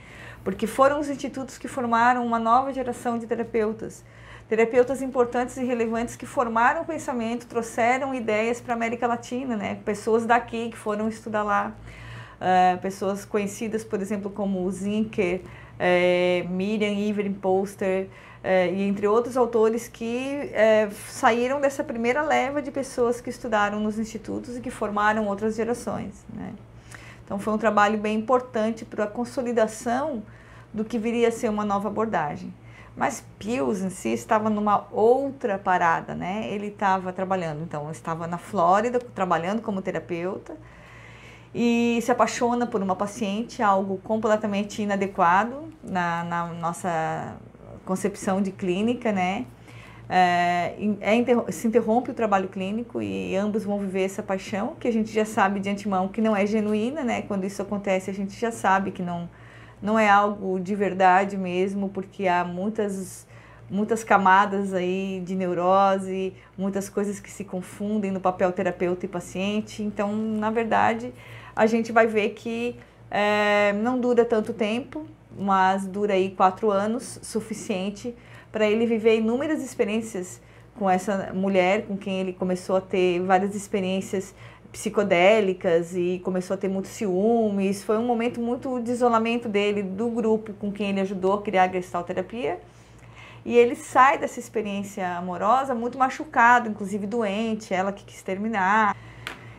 porque foram os institutos que formaram uma nova geração de terapeutas, terapeutas importantes e relevantes que formaram o pensamento, trouxeram ideias para a América Latina, né? Pessoas daqui que foram estudar lá, pessoas conhecidas, por exemplo, como Zinker, Miriam Ivering Poster, e entre outros autores que saíram dessa primeira leva de pessoas que estudaram nos institutos e que formaram outras gerações, né? Então foi um trabalho bem importante para a consolidação do que viria a ser uma nova abordagem. Mas Pius em si estava numa outra parada, né? Ele estava trabalhando, então estava na Flórida, trabalhando como terapeuta, e se apaixona por uma paciente, algo completamente inadequado na nossa concepção de clínica, né? Se interrompe o trabalho clínico e ambos vão viver essa paixão, que a gente já sabe de antemão que não é genuína, né? Quando isso acontece, a gente já sabe que não é algo de verdade mesmo, porque há muitas camadas aí de neurose, muitas coisas que se confundem no papel terapeuta e paciente. Então, na verdade, a gente vai ver que não dura tanto tempo, mas dura aí 4 anos, suficiente para ele viver inúmeras experiências com essa mulher, com quem ele começou a ter várias experiências psicodélicas e começou a ter muitos ciúmes. Foi um momento muito de isolamento dele, do grupo com quem ele ajudou a criar a gestalterapia. E ele sai dessa experiência amorosa muito machucado, inclusive doente, ela que quis terminar.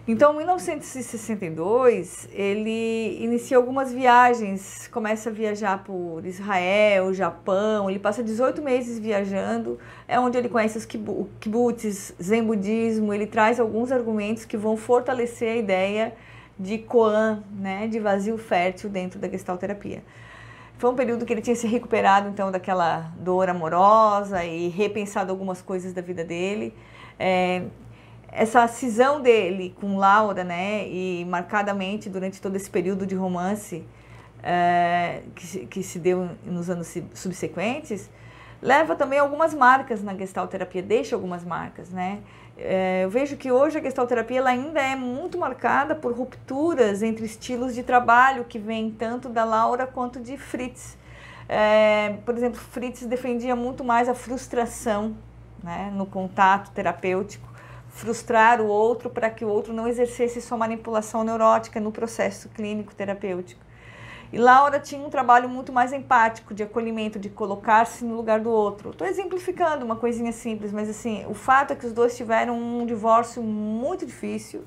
Então, em 1962, ele inicia algumas viagens, começa a viajar por Israel, Japão, ele passa 18 meses viajando, é onde ele conhece os kibbutz, zen budismo, ele traz alguns argumentos que vão fortalecer a ideia de koan, né, de vazio fértil dentro da gestalterapia. Foi um período que ele tinha se recuperado, então, daquela dor amorosa e repensado algumas coisas da vida dele. Essa cisão dele com Laura, né, e marcadamente durante todo esse período de romance que se deu nos anos subsequentes, leva também algumas marcas na gestalterapia, deixa algumas marcas, né? Eu vejo que hoje a gestalterapia ela ainda é muito marcada por rupturas entre estilos de trabalho que vêm tanto da Laura quanto de Fritz. Por exemplo, Fritz defendia muito mais a frustração, né, no contato terapêutico, frustrar o outro para que o outro não exercesse sua manipulação neurótica no processo clínico terapêutico. E Laura tinha um trabalho muito mais empático, de acolhimento, de colocar-se no lugar do outro. Estou exemplificando uma coisinha simples, mas assim, o fato é que os dois tiveram um divórcio muito difícil,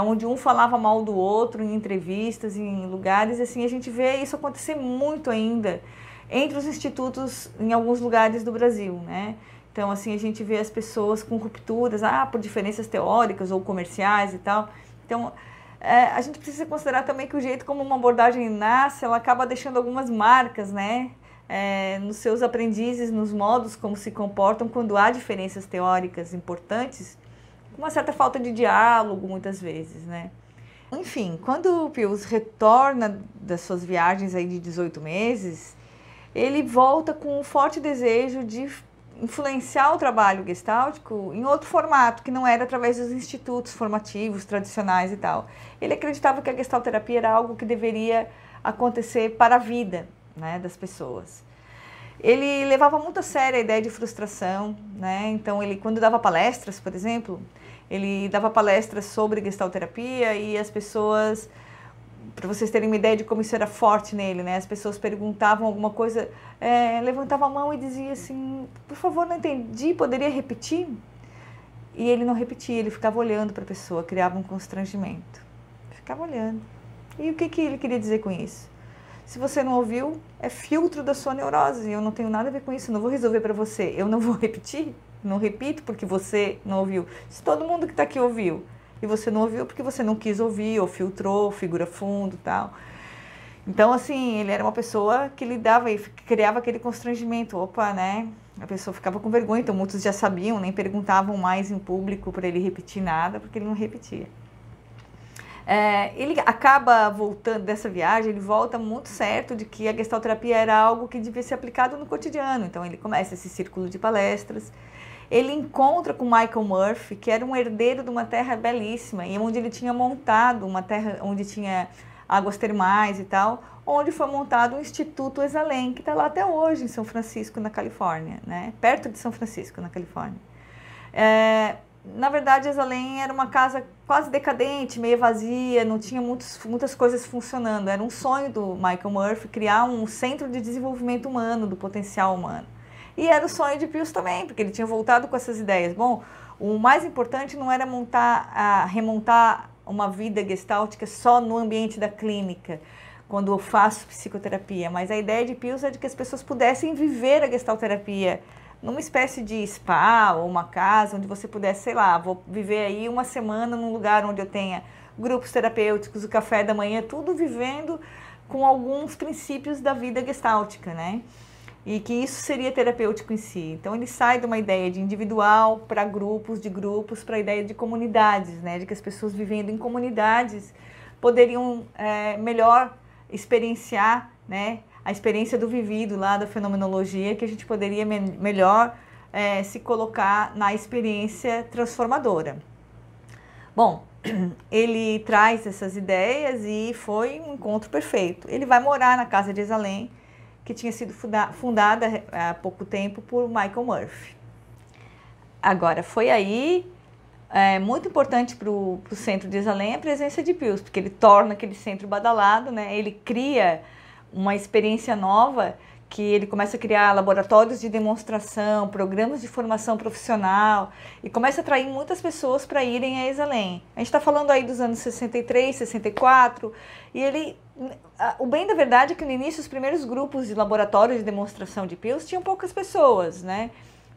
onde um falava mal do outro em entrevistas, em lugares, assim, a gente vê isso acontecer muito ainda entre os institutos em alguns lugares do Brasil, né? Então, assim, a gente vê as pessoas com rupturas, por diferenças teóricas ou comerciais e tal. Então, a gente precisa considerar também que o jeito como uma abordagem nasce, ela acaba deixando algumas marcas, né? Nos seus aprendizes, nos modos como se comportam quando há diferenças teóricas importantes, com uma certa falta de diálogo, muitas vezes, né? Enfim, quando o Pius retorna das suas viagens aí de 18 meses, ele volta com um forte desejo de influenciar o trabalho gestáltico em outro formato, que não era através dos institutos formativos tradicionais e tal. Ele acreditava que a gestalterapia era algo que deveria acontecer para a vida, né, das pessoas. Ele levava muito a sério a ideia de frustração, né? Então, ele, quando dava palestras, por exemplo, ele dava palestras sobre gestalterapia e as pessoas, para vocês terem uma ideia de como isso era forte nele, né? As pessoas perguntavam alguma coisa, levantava a mão e dizia assim, por favor, não entendi, poderia repetir? E ele não repetia, ele ficava olhando para a pessoa, criava um constrangimento. Ficava olhando. E o que ele queria dizer com isso? Se você não ouviu, é filtro da sua neurose. Eu não tenho nada a ver com isso, não vou resolver para você. Eu não vou repetir, não repito porque você não ouviu. Se todo mundo que está aqui ouviu e você não ouviu porque você não quis ouvir, ou filtrou, figura fundo e tal. Então, assim, ele era uma pessoa que lidava e criava aquele constrangimento. Opa, né? A pessoa ficava com vergonha, então muitos já sabiam, nem perguntavam mais em público para ele repetir nada, porque ele não repetia. Ele acaba voltando dessa viagem, ele volta muito certo de que a gestalterapia era algo que devia ser aplicado no cotidiano. Então ele começa esse círculo de palestras, ele encontra com Michael Murphy, que era um herdeiro de uma terra belíssima, e onde ele tinha montado uma terra onde tinha águas termais e tal, onde foi montado o Instituto Esalen, que está lá até hoje em São Francisco, na Califórnia, né? Perto de São Francisco, na Califórnia. Na verdade, Esalen era uma casa quase decadente, meio vazia, não tinha muitas coisas funcionando. Era um sonho do Michael Murphy criar um centro de desenvolvimento humano, do potencial humano. E era o sonho de Pius também, porque ele tinha voltado com essas ideias. Bom, o mais importante não era remontar uma vida gestáltica só no ambiente da clínica, quando eu faço psicoterapia, mas a ideia de Pius é de que as pessoas pudessem viver a gestalterapia numa espécie de spa ou uma casa onde você pudesse, sei lá, vou viver aí uma semana num lugar onde eu tenha grupos terapêuticos, o café da manhã, tudo vivendo com alguns princípios da vida gestáltica, né? E que isso seria terapêutico em si. Então ele sai de uma ideia de individual para grupos, de grupos para a ideia de comunidades, né? De que as pessoas vivendo em comunidades poderiam melhor experienciar, né? A experiência do vivido lá da fenomenologia, que a gente poderia melhor se colocar na experiência transformadora. Bom, ele traz essas ideias e foi um encontro perfeito. Ele vai morar na casa de Esalen, que tinha sido fundada há pouco tempo por Michael Murphy. Agora, foi aí muito importante para o centro de Esalen a presença de Pius, porque ele torna aquele centro badalado, né? Ele cria uma experiência nova, que ele começa a criar laboratórios de demonstração, programas de formação profissional, e começa a atrair muitas pessoas para irem a Esalen. A gente está falando aí dos anos 63, 64, e o bem da verdade é que no início os primeiros grupos de laboratórios de demonstração de Pius tinham poucas pessoas, né?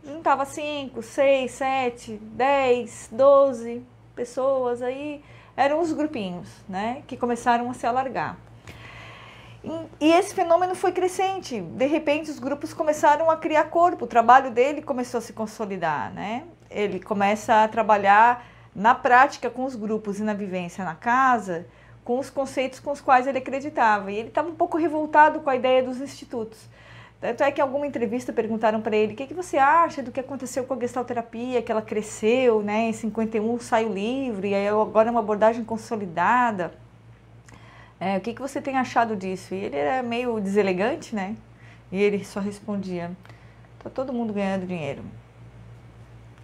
Juntava 5, 6, 7, 10, 12 pessoas, aí eram os grupinhos, né? Que começaram a se alargar. E esse fenômeno foi crescente. De repente, os grupos começaram a criar corpo. O trabalho dele começou a se consolidar, né? Ele começa a trabalhar na prática com os grupos e na vivência na casa, com os conceitos com os quais ele acreditava. E ele estava um pouco revoltado com a ideia dos institutos. Tanto é que em alguma entrevista perguntaram para ele: o que você acha do que aconteceu com a gestalterapia, que ela cresceu, né? Em 51 saiu livre, e aí agora é uma abordagem consolidada. O que você tem achado disso? E ele era meio deselegante, né? E ele só respondia: tá todo mundo ganhando dinheiro.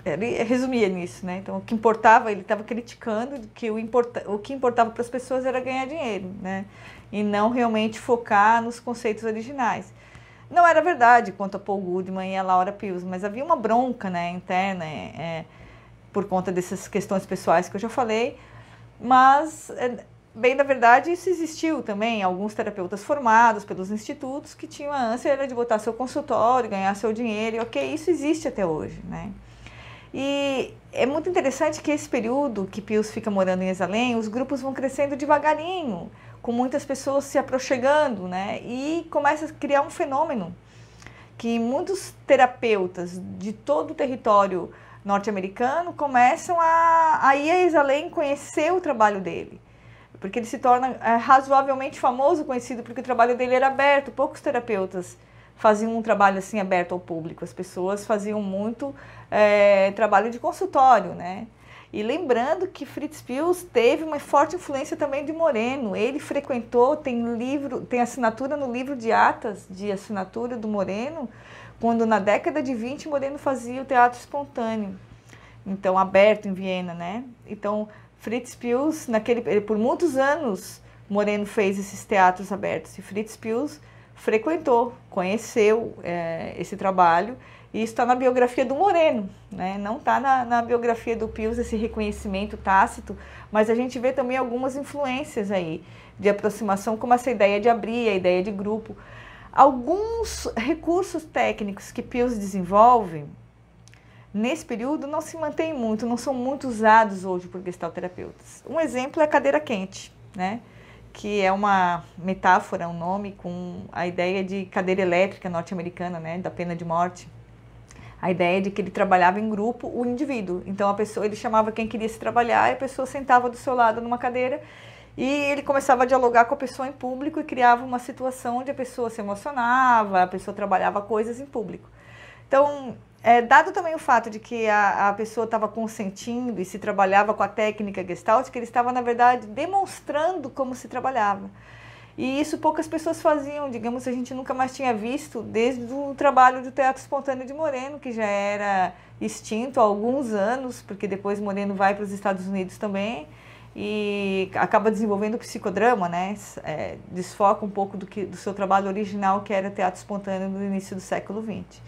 Ele resumia nisso, né? Então, o que importava, ele estava criticando que o que importava para as pessoas era ganhar dinheiro, né? E não realmente focar nos conceitos originais. Não era verdade quanto a Paul Goodman e a Laura Pius, mas havia uma bronca, né, interna, por conta dessas questões pessoais que eu já falei, mas... Bem, na verdade, isso existiu também. Alguns terapeutas formados pelos institutos que tinham a ânsia era de botar seu consultório, ganhar seu dinheiro, e ok, isso existe até hoje, né? E é muito interessante que esse período que Pius fica morando em Esalen, os grupos vão crescendo devagarinho, com muitas pessoas se aproximando, né? E começa a criar um fenômeno que muitos terapeutas de todo o território norte-americano começam a ir a Esalen conhecer o trabalho dele. Porque ele se torna razoavelmente famoso, conhecido, porque o trabalho dele era aberto. Poucos terapeutas faziam um trabalho assim aberto ao público. As pessoas faziam muito trabalho de consultório, né? E lembrando que Fritz Pius teve uma forte influência também de Moreno. Ele frequentou, tem assinatura no livro de atas de assinatura do Moreno, quando na década de 20 Moreno fazia o teatro espontâneo, então aberto em Viena, né? Então Fritz Pius, por muitos anos, Moreno fez esses teatros abertos e Fritz Pius frequentou, conheceu esse trabalho. E isso está na biografia do Moreno, né? Não está na biografia do Pius, esse reconhecimento tácito, mas a gente vê também algumas influências aí de aproximação, como essa ideia de abrir, a ideia de grupo. Alguns recursos técnicos que Pius desenvolve, nesse período, não se mantêm muito, não são muito usados hoje por gestalterapeutas. Um exemplo é a cadeira quente, né? Que é uma metáfora, um nome com a ideia de cadeira elétrica norte-americana, né? Da pena de morte. A ideia de que ele trabalhava em grupo, o indivíduo. Então a pessoa, ele chamava quem queria se trabalhar e a pessoa sentava do seu lado numa cadeira e ele começava a dialogar com a pessoa em público e criava uma situação onde a pessoa se emocionava, a pessoa trabalhava coisas em público. Então, dado também o fato de que a pessoa estava consentindo e se trabalhava com a técnica Gestalt, que ele estava, na verdade, demonstrando como se trabalhava. E isso poucas pessoas faziam, digamos, a gente nunca mais tinha visto desde o trabalho do teatro espontâneo de Moreno, que já era extinto há alguns anos, porque depois Moreno vai para os Estados Unidos também e acaba desenvolvendo o psicodrama, né? Desfoca um pouco do seu trabalho original, que era teatro espontâneo no início do século XX.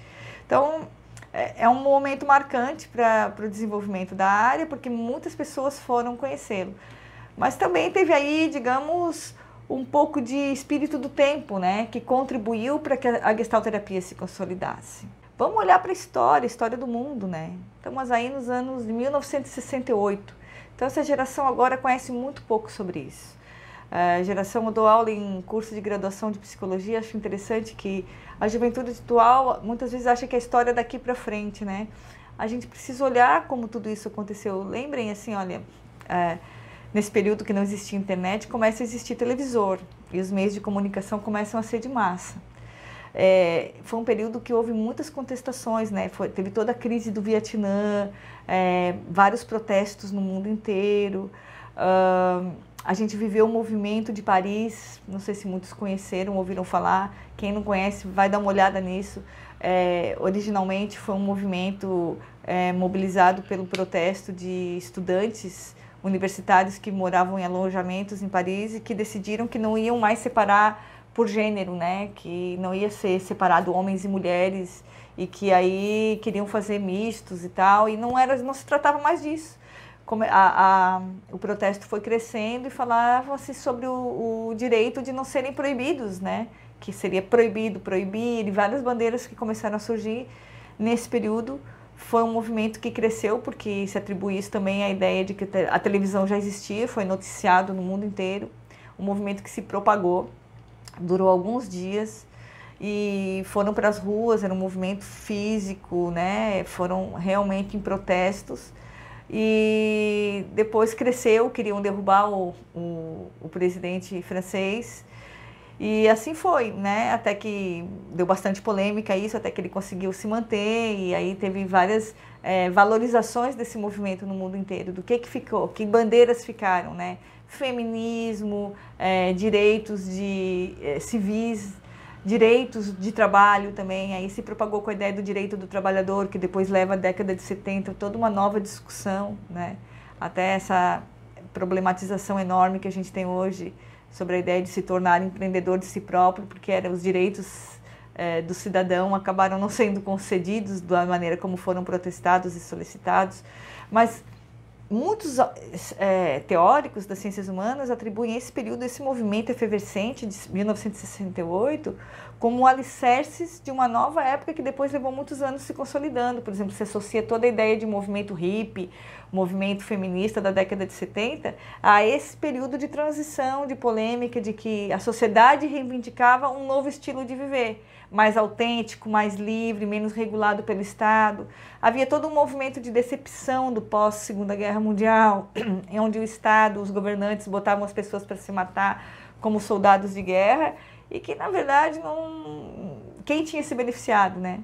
Então, é um momento marcante para o desenvolvimento da área, porque muitas pessoas foram conhecê-lo. Mas também teve aí, digamos, um pouco de espírito do tempo, né, que contribuiu para que a gestalterapia se consolidasse. Vamos olhar para a história do mundo, né? Estamos aí nos anos de 1968. Então essa geração agora conhece muito pouco sobre isso. A geração, eu dou aula em curso de graduação de psicologia, acho interessante que a juventude atual muitas vezes acha que a história é daqui para frente, né? A gente precisa olhar como tudo isso aconteceu. Lembrem assim, olha, nesse período que não existia internet, começa a existir televisor e os meios de comunicação começam a ser de massa. Foi um período que houve muitas contestações, né? Teve toda a crise do Vietnã, vários protestos no mundo inteiro. A gente viveu o movimento de Paris, não sei se muitos conheceram, ouviram falar. Quem não conhece, vai dar uma olhada nisso. Originalmente foi um movimento mobilizado pelo protesto de estudantes universitários que moravam em alojamentos em Paris e que decidiram que não iam mais separar por gênero, né? Que não ia ser separado homens e mulheres e que aí queriam fazer mistos e tal, e não se tratava mais disso. O protesto foi crescendo e falava-se sobre o direito de não serem proibidos, né? Que seria proibido, proibir, e várias bandeiras que começaram a surgir nesse período. Foi um movimento que cresceu, porque se atribui isso também à ideia de que a televisão já existia, foi noticiado no mundo inteiro. Um movimento que se propagou, durou alguns dias e foram para as ruas, era um movimento físico, né? Foram realmente em protestos. E depois cresceu, queriam derrubar o presidente francês. E assim foi, né? Até que deu bastante polêmica isso, até que ele conseguiu se manter, e aí teve várias valorizações desse movimento no mundo inteiro, do que ficou, que bandeiras ficaram, né? Feminismo, direitos civis, direitos de trabalho também, aí se propagou com a ideia do direito do trabalhador, que depois leva a década de 70, toda uma nova discussão, né? Até essa problematização enorme que a gente tem hoje sobre a ideia de se tornar empreendedor de si próprio, porque os direitos do cidadão acabaram não sendo concedidos da maneira como foram protestados e solicitados. Mas muitos teóricos das ciências humanas atribuem esse período, esse movimento efervescente de 1968, como alicerces de uma nova época que depois levou muitos anos se consolidando. Por exemplo, se associa toda a ideia de movimento hippie, movimento feminista da década de 70, a esse período de transição, de polêmica, de que a sociedade reivindicava um novo estilo de viver, mais autêntico, mais livre, menos regulado pelo Estado. Havia todo um movimento de decepção do pós-Segunda Guerra Mundial, em onde o Estado, os governantes botavam as pessoas para se matar como soldados de guerra, e que, na verdade, quem tinha se beneficiado, né?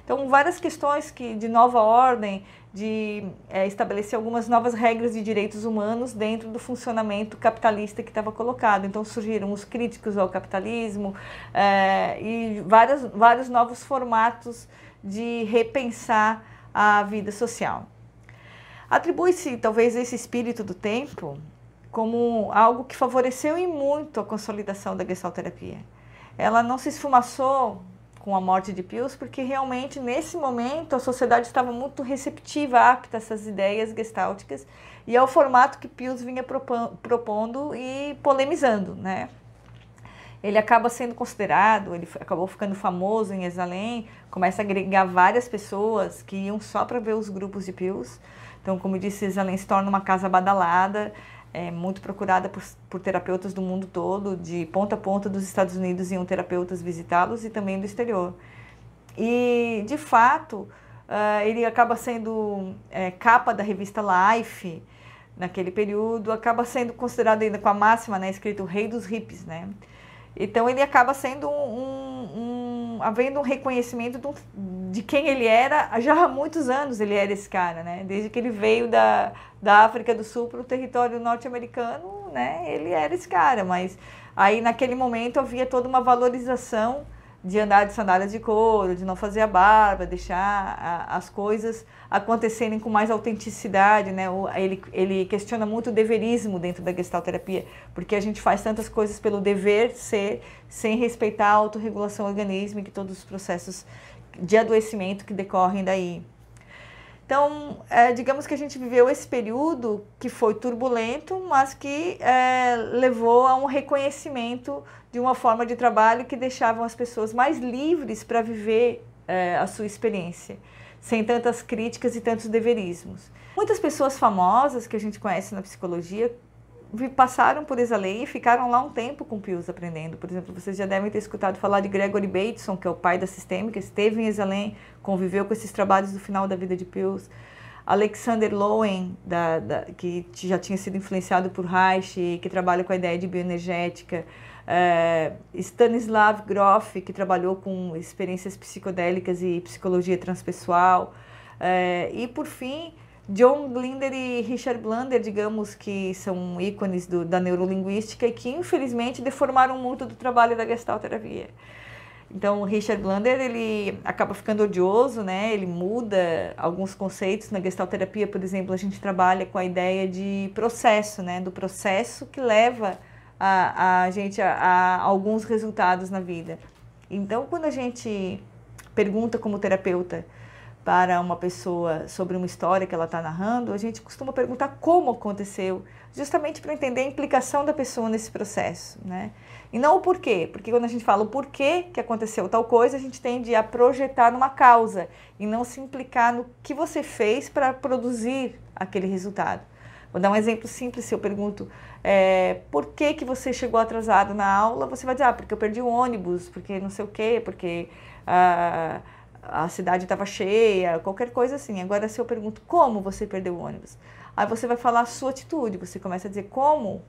Então, várias questões de nova ordem, de estabelecer algumas novas regras de direitos humanos dentro do funcionamento capitalista que estava colocado. Então, surgiram os críticos ao capitalismo e vários novos formatos de repensar a vida social. Atribui-se, talvez, esse espírito do tempo como algo que favoreceu e muito a consolidação da gestalterapia. Ela não se esfumaçou com a morte de Pius, porque realmente, nesse momento, a sociedade estava muito receptiva, apta a essas ideias gestálticas e ao formato que Pius vinha propondo e polemizando, né? Ele acaba sendo considerado, ele acabou ficando famoso em Jerusalém, começa a agregar várias pessoas que iam só para ver os grupos de Pius. Então, como disse, Jerusalém se torna uma casa badalada, muito procurada por terapeutas do mundo todo, de ponta a ponta dos Estados Unidos iam terapeutas visitá-los e também do exterior. E, de fato, ele acaba sendo capa da revista Life, naquele período, acaba sendo considerado ainda com a máxima, né, escrito o rei dos hippies, né? Então, ele acaba sendo havendo um reconhecimento de quem ele era, já há muitos anos ele era esse cara, né? Desde que ele veio da África do Sul para o território norte-americano, né? Ele era esse cara, mas aí naquele momento havia toda uma valorização de andar de sandálias de couro, de não fazer a barba, deixar as coisas acontecerem com mais autenticidade, né? Ele questiona muito o deverismo dentro da gestalterapia, porque a gente faz tantas coisas pelo dever ser, sem respeitar a autorregulação orgânica e todos os processos de adoecimento que decorrem daí. Então, digamos que a gente viveu esse período que foi turbulento, mas que levou a um reconhecimento de uma forma de trabalho que deixavam as pessoas mais livres para viver a sua experiência, sem tantas críticas e tantos deverismos. Muitas pessoas famosas que a gente conhece na psicologia passaram por Jerusalém e ficaram lá um tempo com Pius aprendendo. Por exemplo, vocês já devem ter escutado falar de Gregory Bateson, que é o pai da sistêmica, esteve em Jerusalém, conviveu com esses trabalhos do final da vida de Pius. Alexander Lowen, que já tinha sido influenciado por Reich, que trabalha com a ideia de bioenergética. Stanislav Grof, que trabalhou com experiências psicodélicas e psicologia transpessoal. E, por fim, John Grinder e Richard Blander, digamos que são ícones da neurolinguística e que, infelizmente, deformaram muito do trabalho da gestalterapia. Então, o Richard Blander, ele acaba ficando odioso, né? Ele muda alguns conceitos. Na gestalterapia, por exemplo, a gente trabalha com a ideia de processo, né? Do processo que leva a gente a alguns resultados na vida. Então, quando a gente pergunta como terapeuta para uma pessoa sobre uma história que ela está narrando, a gente costuma perguntar como aconteceu, justamente para entender a implicação da pessoa nesse processo, né? E não o porquê, porque quando a gente fala o porquê que aconteceu tal coisa, a gente tende a projetar numa causa e não se implicar no que você fez para produzir aquele resultado. Vou dar um exemplo simples. Se eu pergunto por que você chegou atrasado na aula, você vai dizer, porque eu perdi o ônibus, porque não sei o quê, porque a cidade estava cheia, qualquer coisa assim. Agora, se eu pergunto como você perdeu o ônibus, aí você vai falar a sua atitude, você começa a dizer como?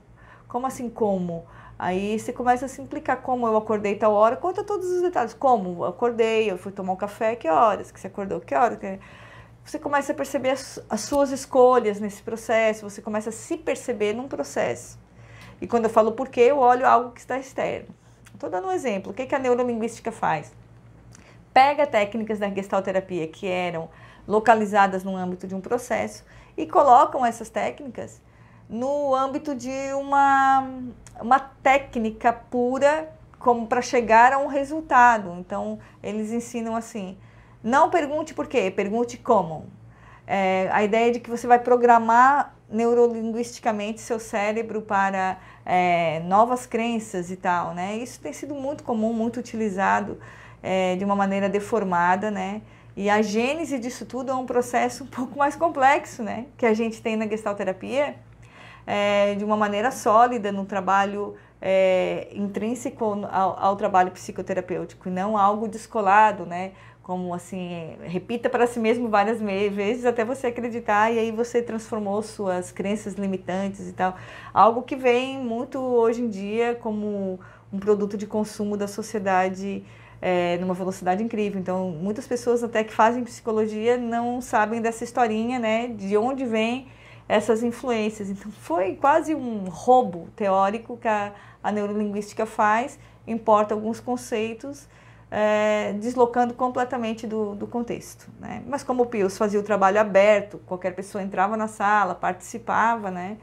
Como assim como? Aí você começa a se implicar, como eu acordei tal hora, conta todos os detalhes. Como? Eu acordei, eu fui tomar um café, que horas que você acordou, que horas? Você começa a perceber as suas escolhas nesse processo, você começa a se perceber num processo. E quando eu falo porquê, eu olho algo que está externo. Estou dando um exemplo. O que a neurolinguística faz? Pega técnicas da gestalterapia que eram localizadas no âmbito de um processo e colocam essas técnicas no âmbito de uma técnica pura, como para chegar a um resultado. Então, eles ensinam assim: não pergunte por quê, pergunte como. A ideia de que você vai programar neurolinguisticamente seu cérebro para novas crenças e tal, né? Isso tem sido muito comum, muito utilizado de uma maneira deformada, né? E a gênese disso tudo é um processo um pouco mais complexo, né? Que a gente tem na gestalterapia, de uma maneira sólida, no trabalho intrínseco ao trabalho psicoterapêutico, e não algo descolado, né? Como assim, repita para si mesmo várias vezes até você acreditar, e aí você transformou suas crenças limitantes e tal. Algo que vem muito hoje em dia como um produto de consumo da sociedade numa velocidade incrível. Então, muitas pessoas até que fazem psicologia não sabem dessa historinha, né, de onde vem essas influências. Então, foi quase um roubo teórico que a neurolinguística faz, importa alguns conceitos, deslocando completamente do contexto, né? Mas como o Pius fazia o trabalho aberto, qualquer pessoa entrava na sala, participava, né?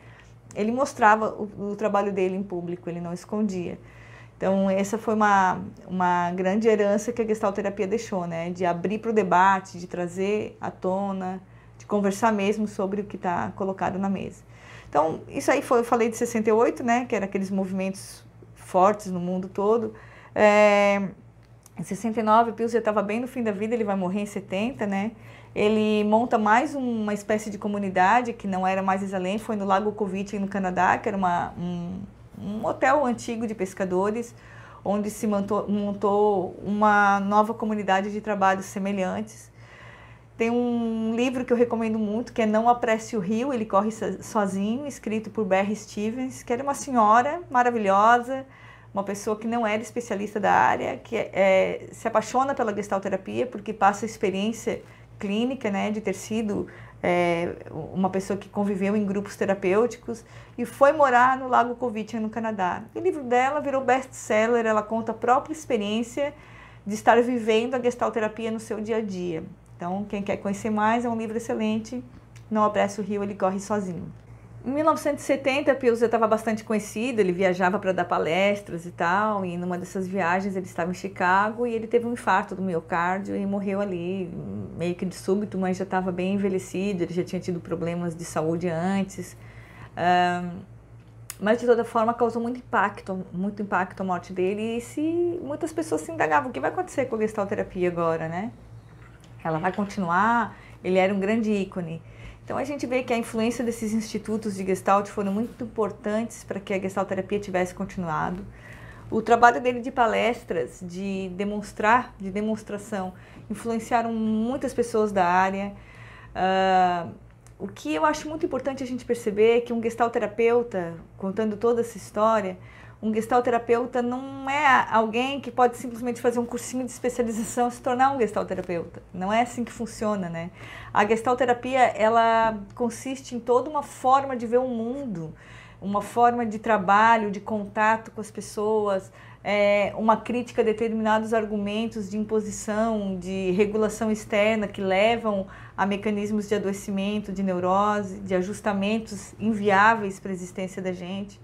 Ele mostrava o trabalho dele em público, ele não escondia. Então, essa foi uma grande herança que a gestalterapia deixou, né? De abrir para o debate, de trazer à tona, de conversar mesmo sobre o que está colocado na mesa. Então, isso aí foi, eu falei de 68, né? Que eram aqueles movimentos fortes no mundo todo. Em 69, o Pius já estava bem no fim da vida, ele vai morrer em 70, né? Ele monta mais uma espécie de comunidade, que não era mais Isalém, foi no Lago Covite, no Canadá, que era um hotel antigo de pescadores, onde se montou uma nova comunidade de trabalhos semelhantes. Tem um livro que eu recomendo muito, que é Não Apresse o Rio, ele corre sozinho, escrito por Barry Stevens, que era uma senhora maravilhosa, uma pessoa que não era especialista da área, que se apaixona pela gestalterapia porque passa a experiência clínica, né, de ter sido uma pessoa que conviveu em grupos terapêuticos e foi morar no Lago Covite, no Canadá. O livro dela virou best-seller, ela conta a própria experiência de estar vivendo a gestalterapia no seu dia a dia. Então, quem quer conhecer mais, é um livro excelente, Não Apresse o Rio, ele corre sozinho. Em 1970, Pius já estava bastante conhecido, ele viajava para dar palestras e tal, e numa dessas viagens ele estava em Chicago e ele teve um infarto do miocárdio e morreu ali, meio que de súbito, mas já estava bem envelhecido, ele já tinha tido problemas de saúde antes. Mas de toda forma causou muito impacto a morte dele e muitas pessoas se indagavam, o que vai acontecer com a gestalterapia agora, né? Ela vai continuar? Ele era um grande ícone. Então, a gente vê que a influência desses institutos de Gestalt foram muito importantes para que a gestalterapia tivesse continuado. O trabalho dele de palestras, de demonstração, influenciaram muitas pessoas da área. O que eu acho muito importante a gente perceber é que um gestalterapeuta, contando toda essa história, um gestalterapeuta não é alguém que pode simplesmente fazer um cursinho de especialização e se tornar um gestalterapeuta. Não é assim que funciona, né? A gestalterapia, ela consiste em toda uma forma de ver o mundo, uma forma de trabalho, de contato com as pessoas, uma crítica a determinados argumentos de imposição, de regulação externa que levam a mecanismos de adoecimento, de neurose, de ajustamentos inviáveis para a existência da gente.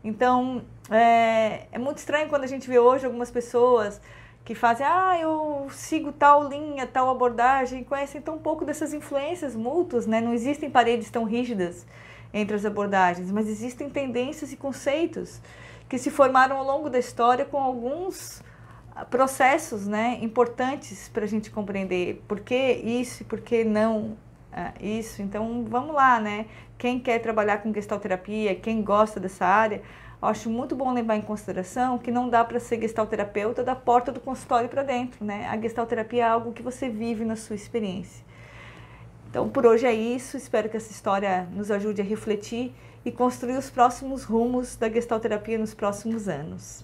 Então, é muito estranho quando a gente vê hoje algumas pessoas que fazem, eu sigo tal linha, tal abordagem, e conhecem tão pouco dessas influências mútuas, né? Não existem paredes tão rígidas entre as abordagens, mas existem tendências e conceitos que se formaram ao longo da história com alguns processos, né, importantes para a gente compreender por que isso e por que não isso. Então, vamos lá, né? Quem quer trabalhar com gestalterapia, quem gosta dessa área, eu acho muito bom levar em consideração que não dá para ser gestalterapeuta da porta do consultório para dentro, né? A gestalterapia é algo que você vive na sua experiência. Então, por hoje é isso. Espero que essa história nos ajude a refletir e construir os próximos rumos da gestalterapia nos próximos anos.